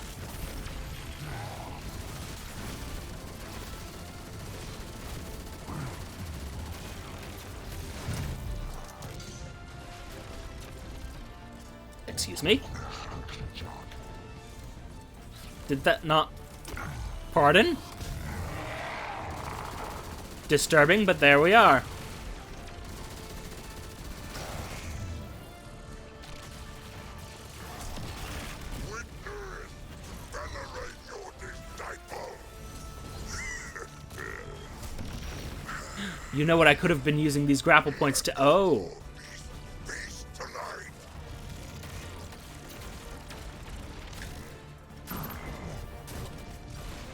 Excuse me? Did that not... Pardon? Disturbing, but there we are. You know what, I could have been using these grapple points to... Oh.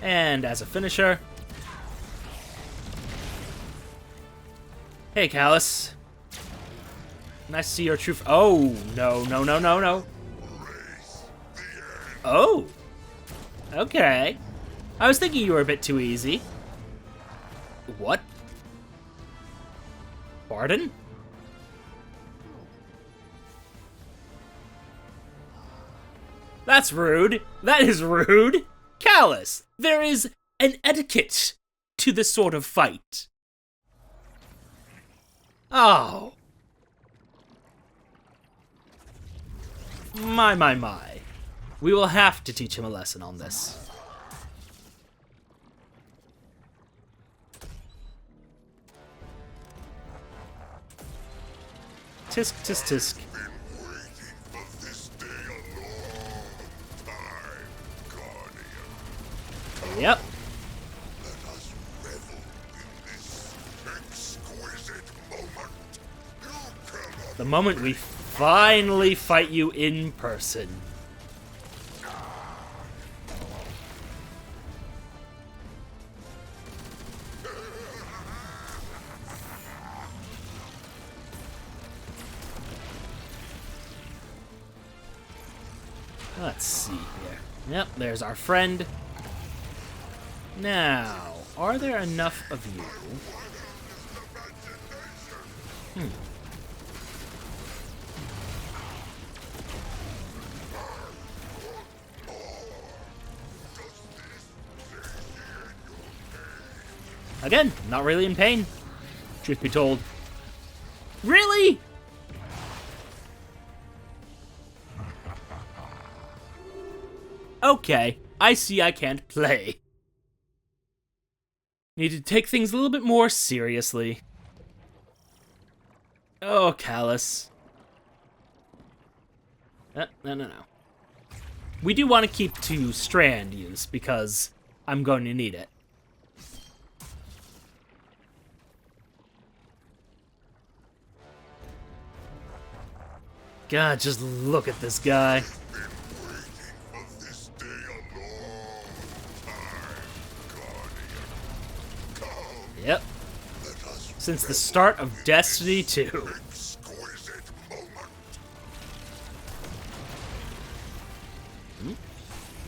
And as a finisher... Hey, Callus. Nice to see your true... Oh, no, no, no, no, no. Oh. Okay. I was thinking you were a bit too easy. What? Pardon? That's rude. That is rude. Callus, there is an etiquette to this sort of fight. Oh. My. We will have to teach him a lesson on this. Tisk, tisk, tisk. Yep. The moment we finally fight you in person. Let's see here. Yep, there's our friend. Now, are there enough of you? Again, not really in pain, truth be told. Really? Okay, I see I can't play. Need to take things a little bit more seriously. Oh, Callus. No. We do want to keep 2 strand use, because I'm going to need it. God, just look at this guy. Yep. Since the start of Destiny 2.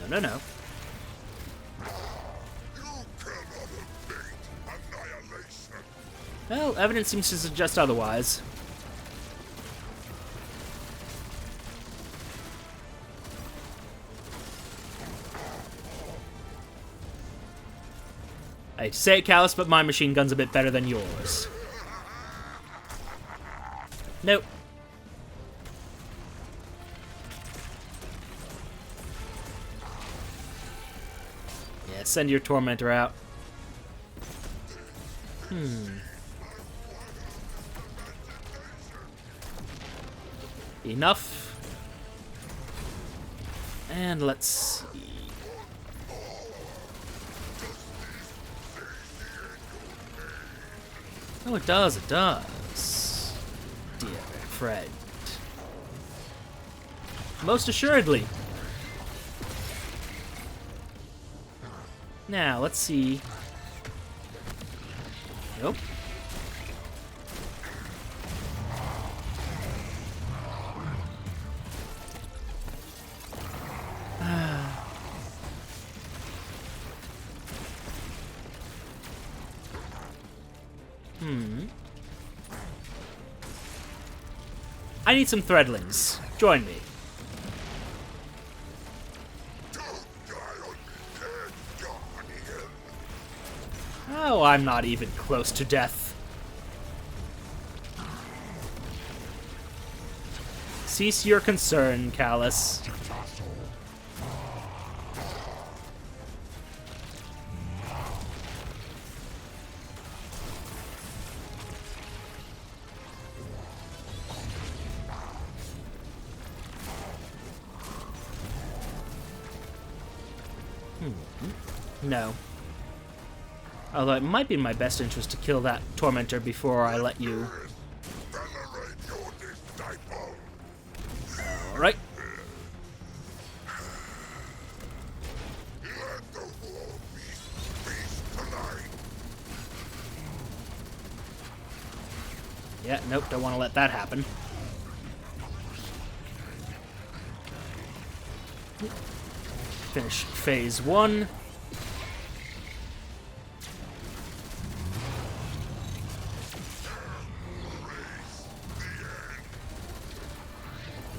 No. Well, evidence seems to suggest otherwise. I hate to say it, Callus, but my machine gun's a bit better than yours. Nope. Yeah, send your tormentor out. Enough. And let's see. Oh, it does, dear friend. Most assuredly. Now, let's see. Nope. I need some threadlings. Join me. Oh, I'm not even close to death. Cease your concern, Callus. No. Although it might be in my best interest to kill that tormentor before I let you. Alright. Yeah, nope, don't want to let that happen. Finish phase 1.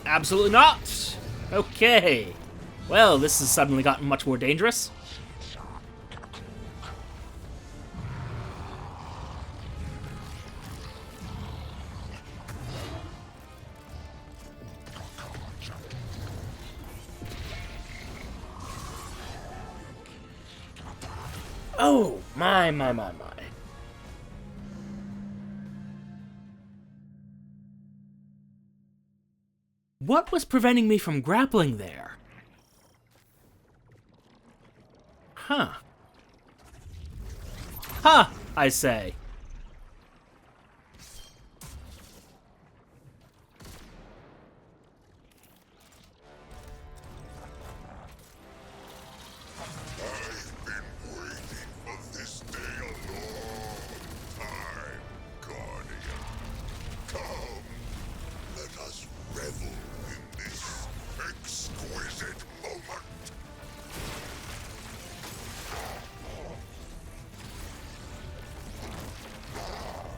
Absolutely not! Okay. Well, this has suddenly gotten much more dangerous. Oh, my. What was preventing me from grappling there? Huh. Ha, I say. I've been waiting for this day a long time, Guardian. Come, let us revel in this exquisite moment.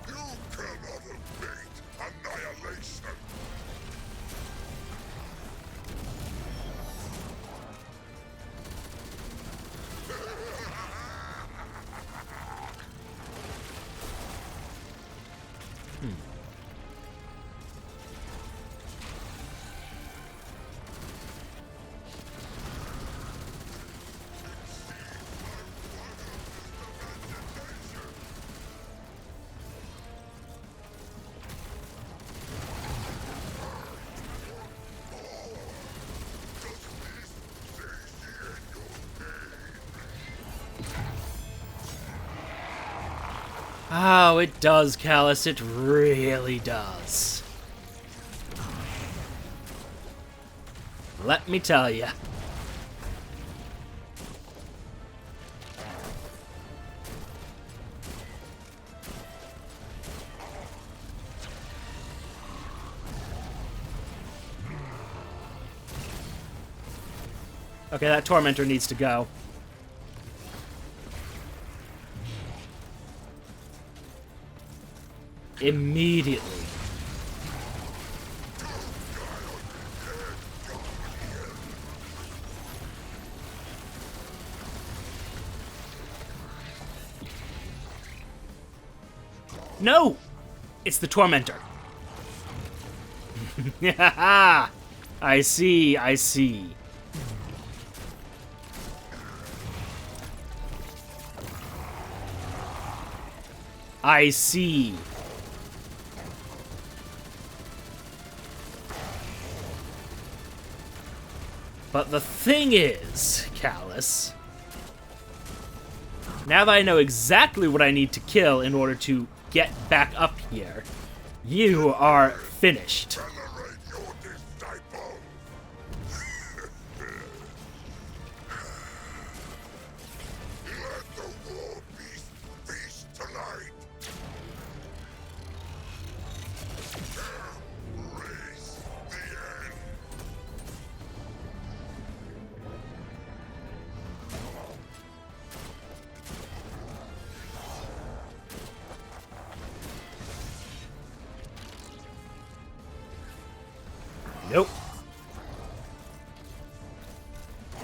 You cannot abate annihilation. Oh, it does, Callus. It really does. Let me tell ya. Okay, that Tormentor needs to go. Immediately. No! It's the Tormentor. I see, I see. I see. But the thing is, Callus, now that I know exactly what I need to kill in order to get back up here, you are finished. Tolerate your disciple. Let the war beast feast tonight. Raise the end. Nope.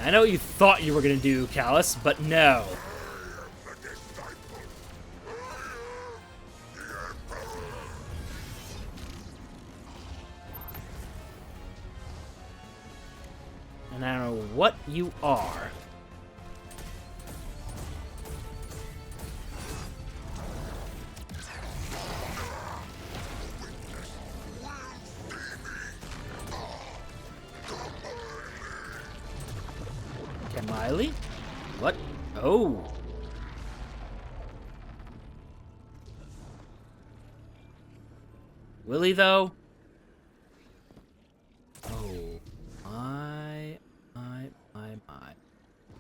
I know what you thought you were gonna do, Callus, but no. The disciple. The Emperor. And I don't know what you are. Miley? What? Oh. Will he, though? Oh. My.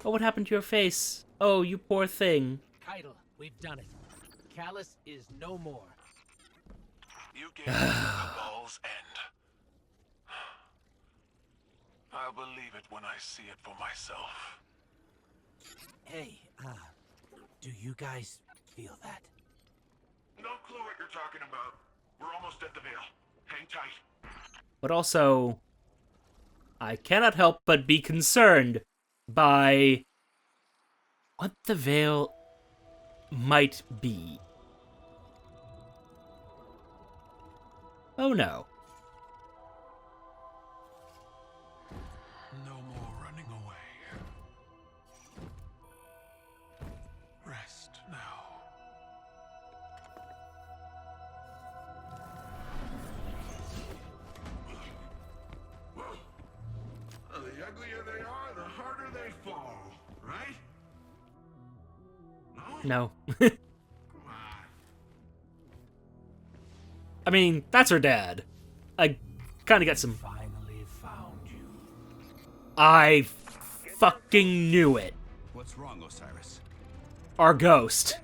Oh, what happened to your face? Oh, you poor thing. Keitel, we've done it. Callus is no more. You gave me the Cabal's end. I'll believe it when I see it for myself. Hey, do you guys feel that? No clue what you're talking about. We're almost at the veil. Hang tight. But also, I cannot help but be concerned by what the veil might be. Oh no. No more running away. Rest. No. Come on. I mean, that's her dad. I kind of get some... Finally found you. I fucking knew it. What's wrong, Osiris? Our ghost.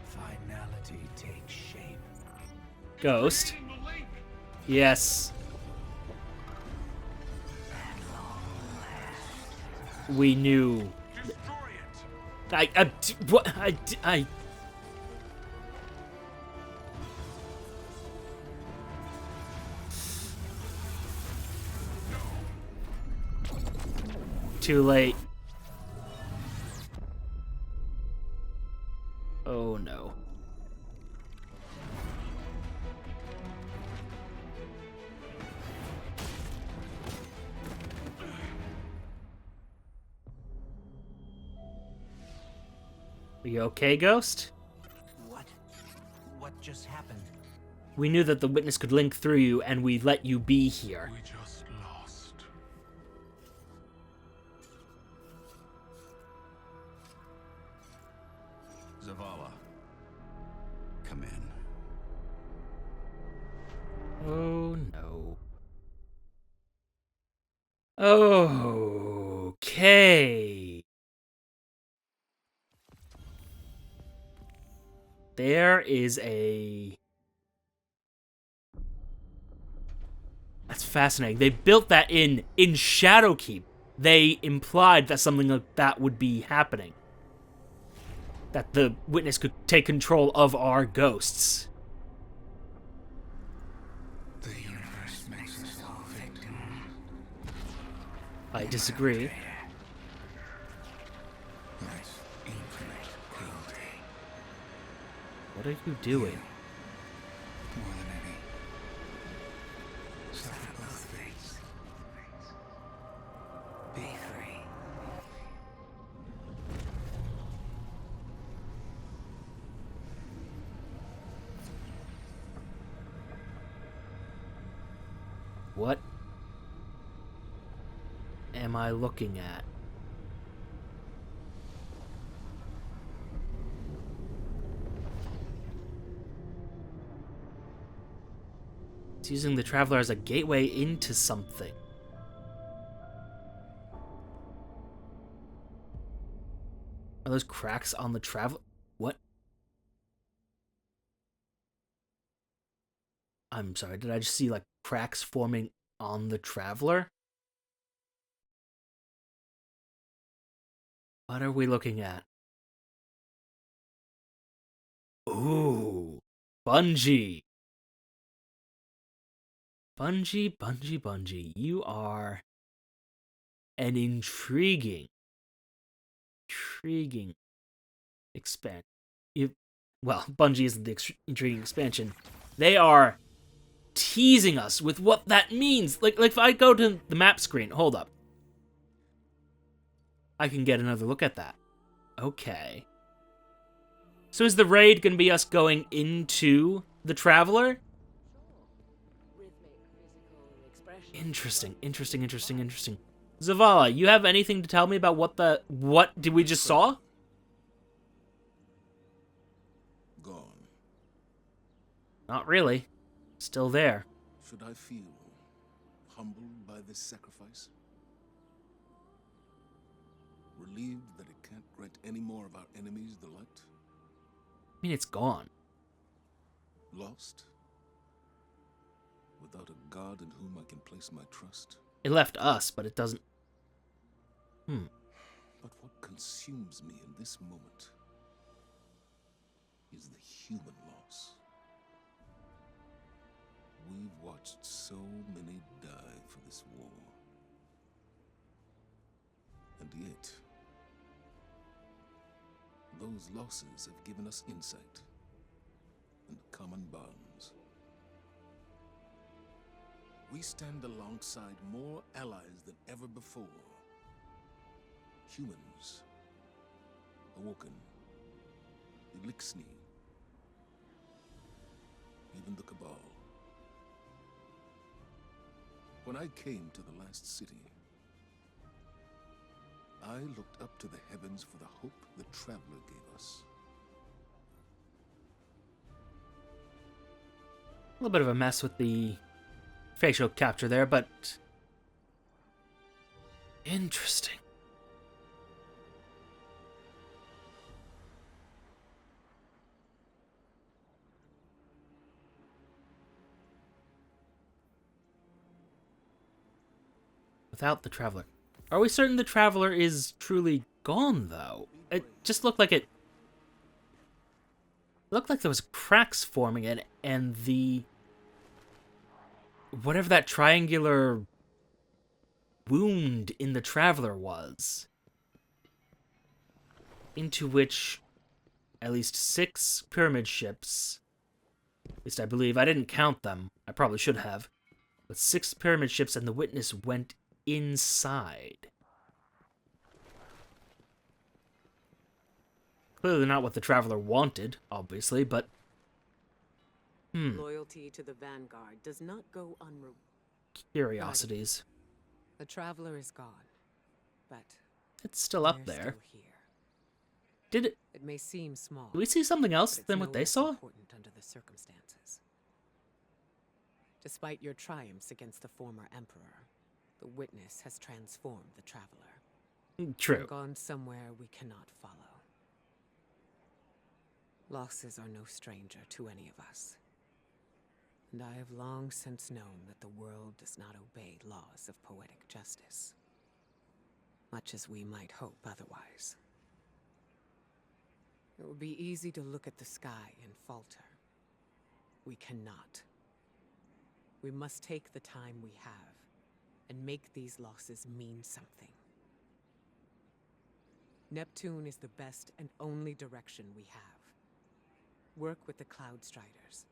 Finality takes shape. Ghost. Creating the link. Yes. We knew. Destroy it. What? Too late. Oh no. Are you okay, Ghost? What? What just happened? We knew that the witness could link through you, and we let you be here. We just lost. Zavala. Come in. Oh no. Okay. There is a... That's fascinating. They built that in Shadowkeep. They implied that something like that would be happening. That the witness could take control of our ghosts. The universe makes us all victims. I disagree. That's infinite cruelty. What are you doing? More than any. Suffer both fates. Be free. What am I looking at? It's using the Traveler as a gateway into something. Are those cracks on the Traveler? What? I'm sorry, did I just see, like, cracks forming on the Traveler? What are we looking at? Ooh, Bungie. Bungie. You are an intriguing expand. Well, Bungie isn't the intriguing expansion. They are teasing us with what that means. Like if I go to the map screen, hold up. I can get another look at that. Okay. So is the raid going to be us going into the Traveler? Interesting. Zavala, you have anything to tell me about what did we just saw? Gone. Not really. Still there. Should I feel humbled by this sacrifice? Relieved that it can't grant any more of our enemies the light? I mean, it's gone. Lost? Without a god in whom I can place my trust? It left us, but it doesn't... But what consumes me in this moment is the human loss. We've watched so many die for this war. And yet, those losses have given us insight and common bonds. We stand alongside more allies than ever before. Humans, Awoken, Elixni, even the Cabal. When I came to the last city, I looked up to the heavens for the hope the Traveler gave us. A little bit of a mess with the facial capture there, but interesting. Without the Traveler. Are we certain the Traveler is truly gone, though? It just looked like it... looked like there was cracks forming in it, and the... whatever that triangular wound in the Traveler was, into which at least 6 pyramid ships, at least I believe, I didn't count them, I probably should have, but 6 pyramid ships and the Witness went inside. Clearly not what the Traveler wanted, obviously, but... Loyalty to the Vanguard does not go unrewarded. Curiosities. The Traveler is gone, but It's still up they're there. still here. Did it... It may seem small. do we see something else but it's than no what they less saw? important under the circumstances. Despite your triumphs against the former Emperor, the Witness has transformed the Traveler. True. Gone somewhere we cannot follow. Losses are no stranger to any of us. And I have long since known that the world does not obey laws of poetic justice, much as we might hope otherwise. It would be easy to look at the sky and falter. We cannot. We must take the time we have and make these losses mean something. Neptune is the best and only direction we have. Work with the Cloud Striders.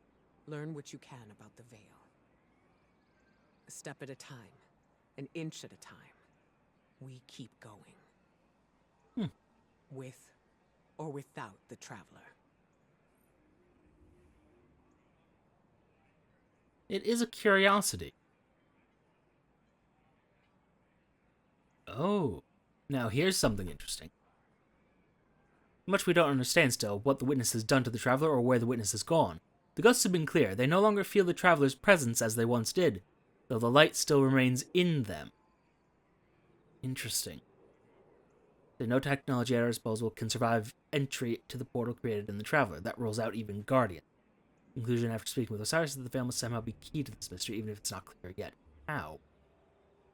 Learn what you can about the Veil. A step at a time, an inch at a time, we keep going. With or without the Traveler. It is a curiosity. Oh. Now here's something interesting. Much we don't understand still what the Witness has done to the Traveler or where the Witness has gone. The ghosts have been clear. They no longer feel the Traveler's presence as they once did, though the light still remains in them. Interesting. The no technology at our disposal can survive entry to the portal created in the Traveler. That rules out even Guardian. Conclusion after speaking with Osiris is that the veil must somehow be key to this mystery, even if it's not clear yet. How?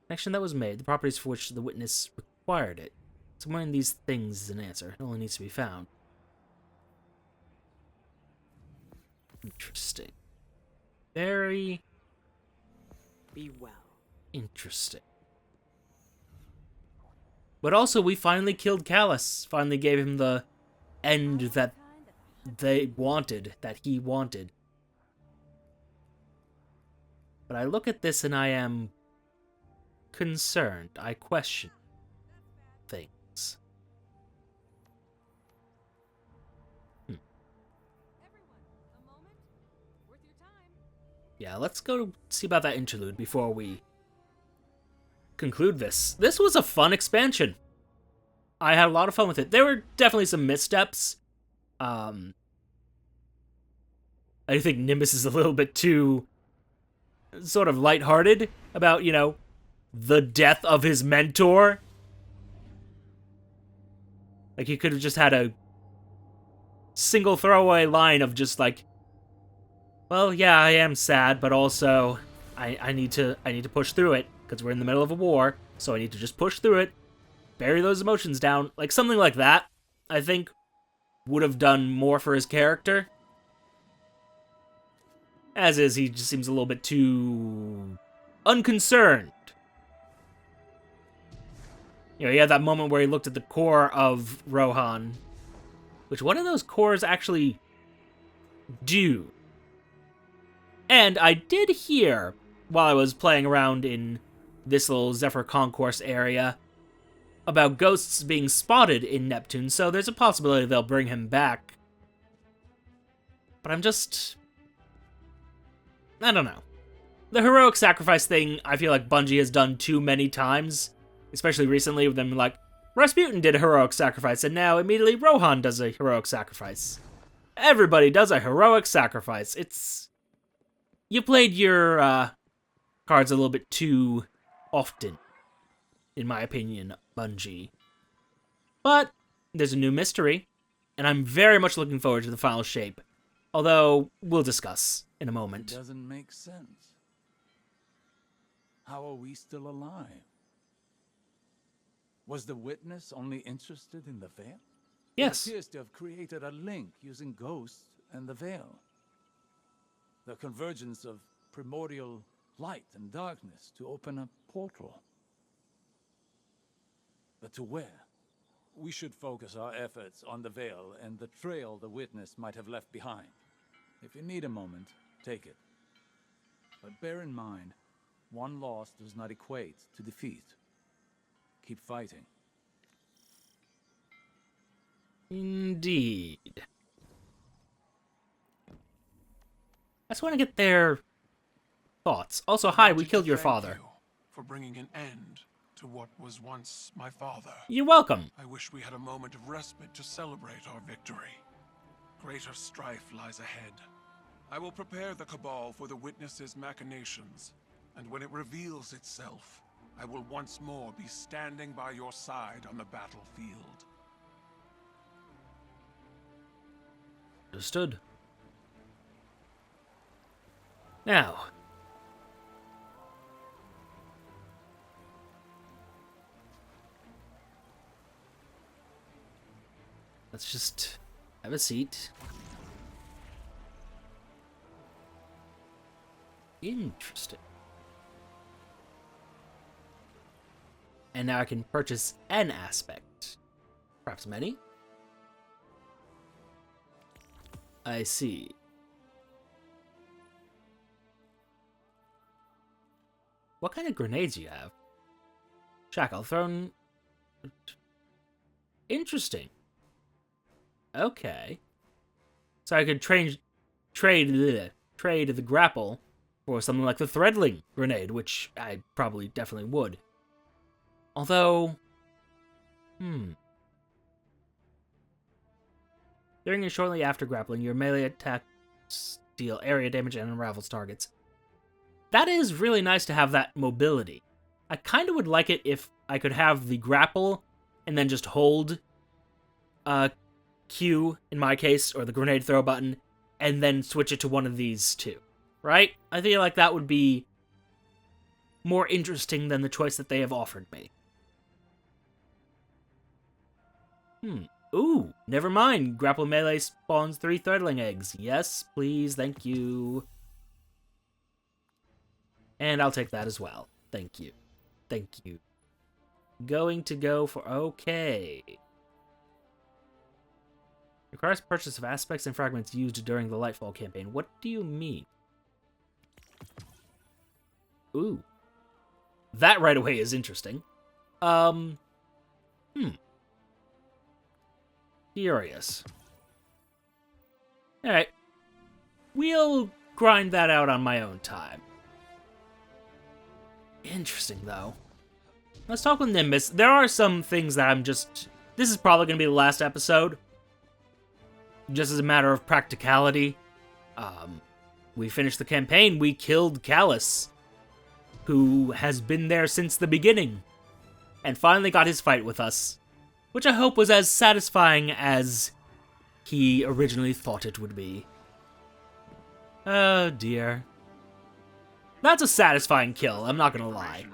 Connection that was made, the properties for which the Witness required it. Somewhere in these things is an answer. It only needs to be found. Interesting. Very Be well. interesting. But also, we finally killed Callus. Finally gave him the end that they wanted, that he wanted. But I look at this and I am concerned. I question things. Yeah, let's go see about that interlude before we conclude this. This was a fun expansion. I had a lot of fun with it. There were definitely some missteps. I think Nimbus is a little bit too sort of lighthearted about, you know, the death of his mentor. Like, he could have just had a single throwaway line of just like, well, yeah, I am sad, but also I need to push through it because we're in the middle of a war, so I need to just push through it, bury those emotions down. Like, something like that, I think, would have done more for his character. As is, he just seems a little bit too unconcerned. You know, he had that moment where he looked at the core of Rohan, which one of those cores actually do? And I did hear, while I was playing around in this little Zephyr Concourse area, about ghosts being spotted in Neptune, so there's a possibility they'll bring him back. But I'm just... I don't know. The heroic sacrifice thing, I feel like Bungie has done too many times, especially recently with them like, Rasputin did a heroic sacrifice, and now immediately Rohan does a heroic sacrifice. Everybody does a heroic sacrifice. It's... You played your cards a little bit too often, in my opinion, Bungie. But there's a new mystery, and I'm very much looking forward to the final shape. Although, we'll discuss in a moment. It doesn't make sense. How are we still alive? Was the witness only interested in the veil? Yes. It appears to have created a link using ghosts and the veil. The convergence of primordial light and darkness to open a portal. But to where? We should focus our efforts on the veil and the trail the witness might have left behind. If you need a moment, take it. But bear in mind, one loss does not equate to defeat. Keep fighting. Indeed. I just want to get their thoughts. Also, hi, we killed your father. Thank you for bringing an end to what was once my father. You're welcome. I wish we had a moment of respite to celebrate our victory. Greater strife lies ahead. I will prepare the Cabal for the witness's machinations, and when it reveals itself, I will once more be standing by your side on the battlefield. Understood. Now, let's just have a seat. Interesting. And now I can purchase an aspect. Perhaps many? I see. What kind of grenades do you have? Shackle thrown. Interesting. Okay. So I could trade the grapple for something like the threadling grenade, which I probably definitely would. Although, during and shortly after grappling, your melee attacks deal area damage and unravels targets. That is really nice to have that mobility. I kind of would like it if I could have the grapple and then just hold Q, in my case, or the grenade throw button, and then switch it to one of these two, right? I feel like that would be more interesting than the choice that they have offered me. Ooh, never mind. Grapple melee spawns 3 threadling eggs. Yes, please, thank you. And I'll take that as well. Thank you. Thank you. Going to go for... Okay. Requires purchase of aspects and fragments used during the Lightfall campaign. What do you mean? Ooh. That right away is interesting. Curious. Alright. We'll grind that out on my own time. Interesting, though. Let's talk with Nimbus. There are some things that I'm just... This is probably going to be the last episode. Just as a matter of practicality. We finished the campaign. We killed Callus, who has been there since the beginning, and finally got his fight with us, which I hope was as satisfying as he originally thought it would be. Oh dear. That's a satisfying kill, I'm not gonna lie.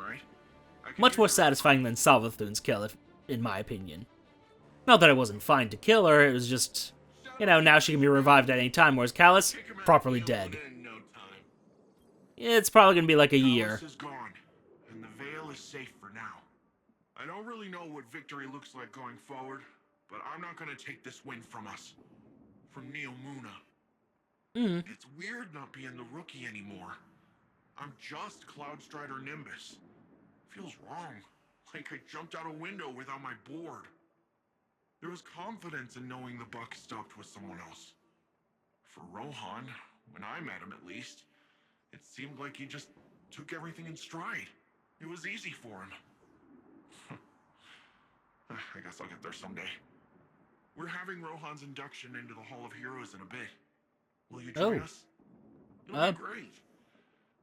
Much more satisfying than Salvathun's kill, in my opinion. Not that it wasn't fine to kill her, it was just, you know, now she can be revived at any time, whereas Callus, properly dead. It's probably gonna be like a year. Callus is gone, and the veil is safe for now. I don't really know what victory looks like going forward, but I'm not gonna take this win from us. From Neomuna. It's weird not being the rookie anymore. I'm just Cloudstrider Nimbus. Feels wrong. Like I jumped out a window without my board. There was confidence in knowing the buck stopped with someone else. For Rohan, when I met him at least, it seemed like he just took everything in stride. It was easy for him. I guess I'll get there someday. We're having Rohan's induction into the Hall of Heroes in a bit. Will you join Oh. us? It'll be great.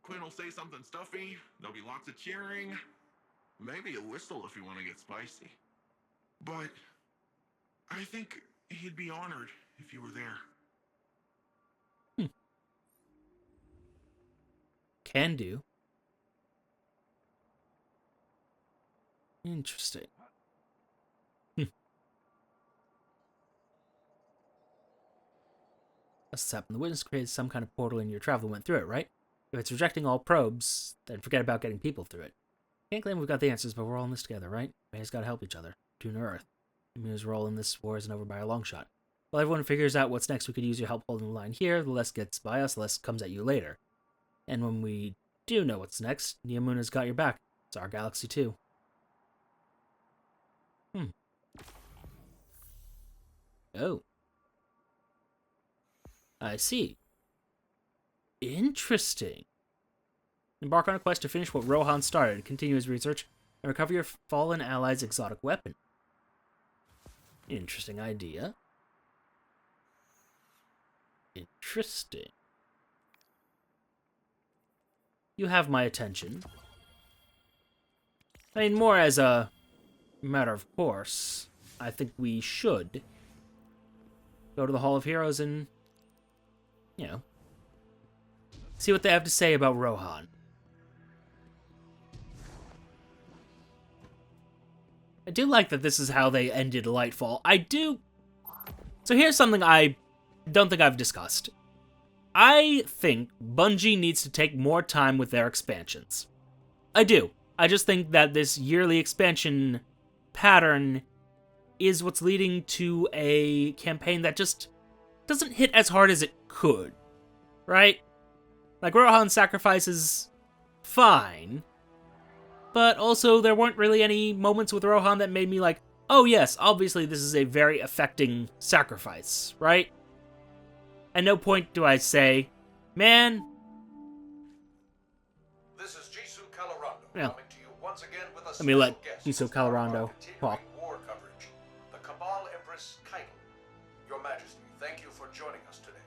Quinn will say something stuffy. There'll be lots of cheering. Maybe a whistle if you want to get spicy. But I think he'd be honored if you were there. Can do. Interesting. Must happen. The witness created some kind of portal in your travel and went through it, right? If it's rejecting all probes, then forget about getting people through it. Can't claim we've got the answers, but we're all in this together, right? We just gotta help each other. Due to Earth. Emuna's role in this war isn't over by a long shot. While everyone figures out what's next, we could use your help holding the line here. The less gets by us, the less comes at you later. And when we do know what's next, Emuna's got your back. It's our galaxy too. Oh. I see. Interesting. Embark on a quest to finish what Rohan started, continue his research, and recover your fallen ally's exotic weapon. Interesting idea. Interesting. You have my attention. I mean, more as a matter of course, I think we should go to the Hall of Heroes and, you know, see what they have to say about Rohan. I do like that this is how they ended Lightfall. I do. So here's something I don't think I've discussed. I think Bungie needs to take more time with their expansions. I do. I just think that this yearly expansion pattern is what's leading to a campaign that just doesn't hit as hard as it could. Right? Like, Rohan's sacrifice is fine, but also there weren't really any moments with Rohan that made me like, oh yes, obviously this is a very affecting sacrifice, right? At no point do I say, man... This is Jisoo Calorando, Yeah. coming to you once again with a Let me let special guest Jisoo as part of our Calorando continuing talk. war coverage, the Cabal Empress Kaido. Your Majesty, thank you for joining us today.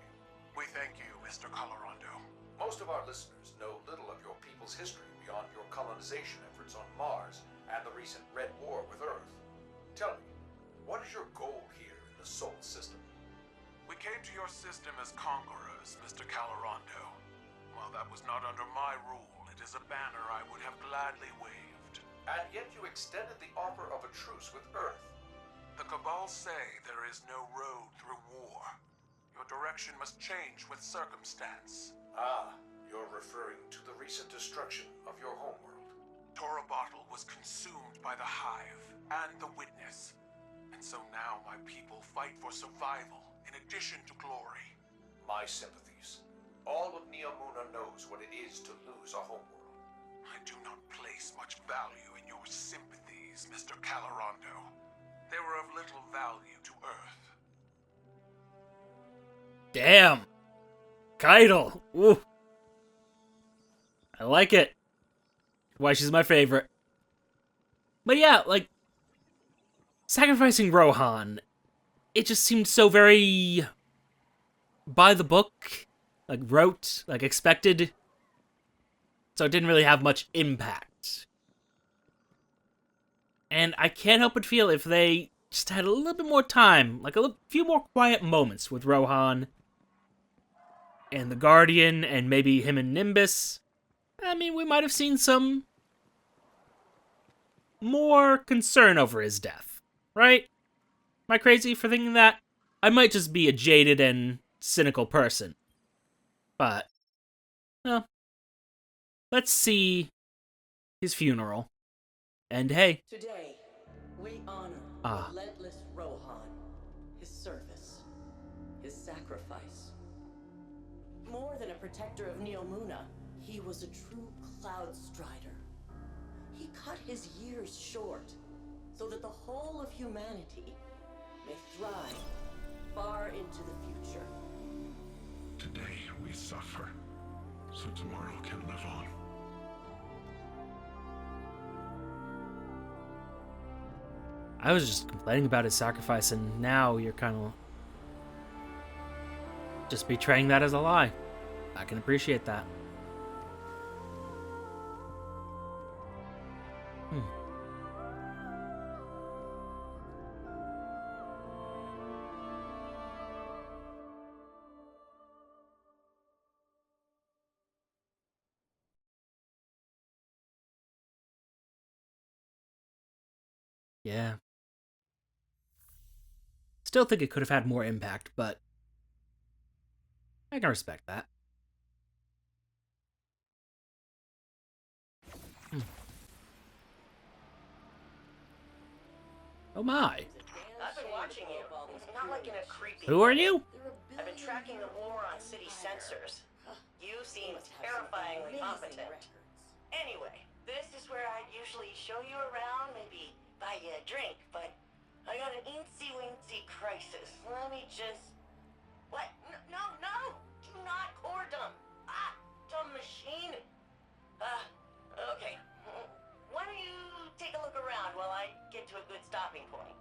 We thank you, Mr. Colorado. Most of our listeners know little of your people's history beyond your colonization efforts on Mars and the recent Red War with Earth. Tell me, what is your goal here in the Sol system? We came to your system as conquerors, Mr. Calorando. While that was not under my rule, it is a banner I would have gladly waved. And yet you extended the offer of a truce with Earth. The Cabal say there is no road through war. Your direction must change with circumstance. Ah, you're referring to the recent destruction of your homeworld. Torabottle was consumed by the Hive and the Witness. And so now my people fight for survival in addition to glory. My sympathies. All of Neomuna knows what it is to lose a homeworld. I do not place much value in your sympathies, Mr. Calorando. They were of little value to Earth. Damn! Keitel! Ooh. I like it. Why she's my favorite. But yeah, like, sacrificing Rohan, it just seemed so very by the book, like rote, like expected. So it didn't really have much impact. And I can't help but feel if they just had a little bit more time, like a few more quiet moments with Rohan and the Guardian, and maybe him and Nimbus, I mean, we might have seen some more concern over his death, right? Am I crazy for thinking that? I might just be a jaded and cynical person. But, well, let's see his funeral. And hey. Today, we honor relentless Rohan, his service, his sacrifice. More than a protector of Neomuna, he was a true cloud strider. He cut his years short so that the whole of humanity may thrive far into the future. Today we suffer, so tomorrow can live on. I was just complaining about his sacrifice, and now you're kind of just betraying that as a lie. I can appreciate that. Yeah. Still think it could have had more impact, but I can respect that. Oh my. I've been watching you. Not like in a creepy Who are way. you? I've been tracking the war on city sensors. You seem terrifyingly competent. Anyway, this is where I'd usually show you around, maybe buy you a drink, but I got an eensy-weensy crisis. Let me just... What? No! Do not core dump! Ah, dumb machine! Okay. Why don't you take a look around while I get to a good stopping point?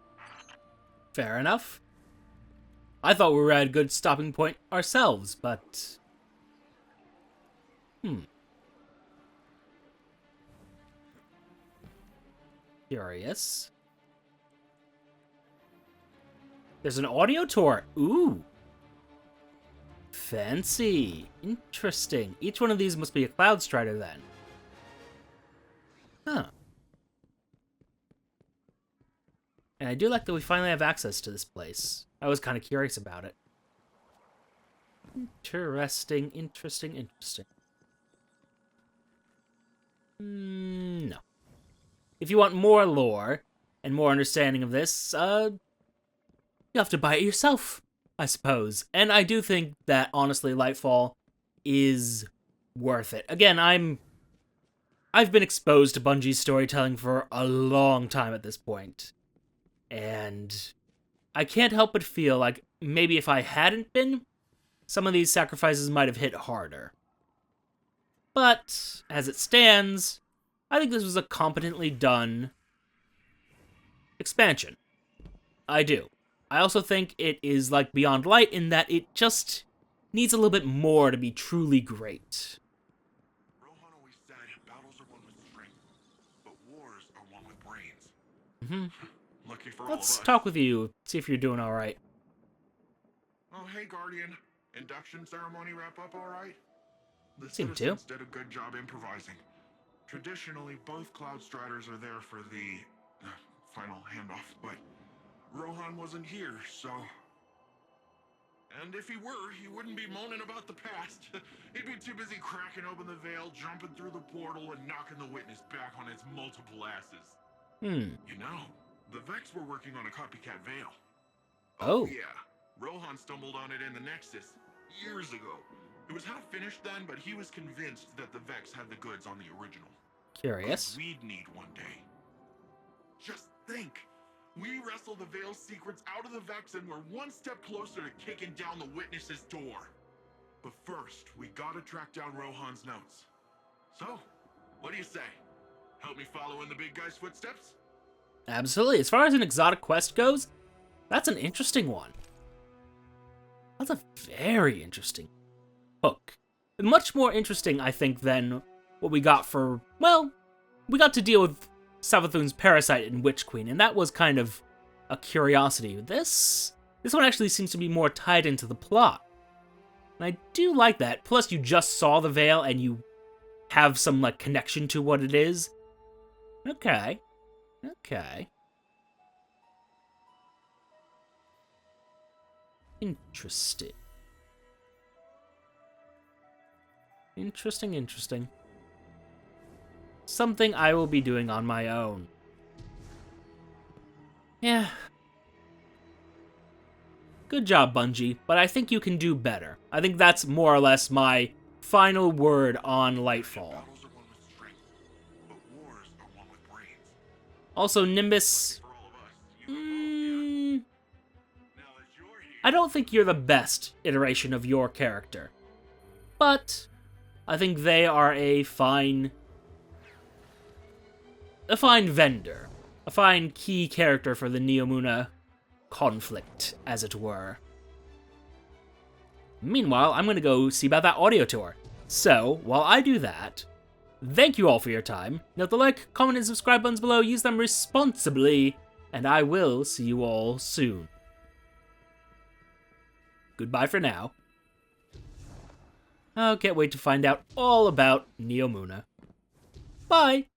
Fair enough. I thought we were at a good stopping point ourselves, but... Curious. There's an audio tour. Ooh. Fancy. Interesting. Each one of these must be a Cloud Strider then. Huh. And I do like that we finally have access to this place. I was kind of curious about it. Interesting. No. If you want more lore and more understanding of this, you have to buy it yourself, I suppose. And I do think that, honestly, Lightfall is worth it. Again, I've been exposed to Bungie's storytelling for a long time at this point. And I can't help but feel like maybe if I hadn't been, some of these sacrifices might have hit harder. But, as it stands, I think this was a competently done expansion. I do. I also think it is like Beyond Light in that it just needs a little bit more to be truly great. Rohan always said battles are won with strength, but wars are won with brains. Lucky for all of Let's us. talk with you, see if you're doing alright. Oh, hey, Guardian. Induction ceremony wrap up all right? The Seemed to. citizens did a good job improvising. Traditionally, both Cloud Striders are there for the final handoff, but Rohan wasn't here, so... And if he were, he wouldn't be moaning about the past. He'd be too busy cracking open the veil, jumping through the portal, and knocking the witness back on its multiple asses. You know, the Vex were working on a copycat veil. Oh. Yeah. Rohan stumbled on it in the Nexus years ago. It was half finished then, but he was convinced that the Vex had the goods on the original. Curious. We'd need one day. Just think. We wrestle the Veil's secrets out of the Vex and we're one step closer to kicking down the witness's door. But first, we gotta track down Rohan's notes. So, what do you say? Help me follow in the big guy's footsteps? Absolutely. As far as an exotic quest goes, that's an interesting one. That's a very interesting hook. Much more interesting, I think, than what we got for, well, we got to deal with Savathun's Parasite and Witch Queen, and that was kind of a curiosity. This one actually seems to be more tied into the plot. And I do like that. Plus, you just saw the Veil, and you have some, like, connection to what it is. Okay. Interesting. Interesting. Something I will be doing on my own. Yeah. Good job, Bungie, but I think you can do better. I think that's more or less my final word on Lightfall. Battles are won with strength, but wars are won with brains. Also, Nimbus, For all of us, you were both, yeah. Now that you're here, I don't think you're the best iteration of your character. But I think they are a fine vendor. a fine key character for the Neomuna conflict, as it were. Meanwhile, I'm going to go see about that audio tour. So, while I do that, thank you all for your time. Note the like, comment, and subscribe buttons below. Use them responsibly, and I will see you all soon. Goodbye for now. I can't wait to find out all about Neomuna. Bye!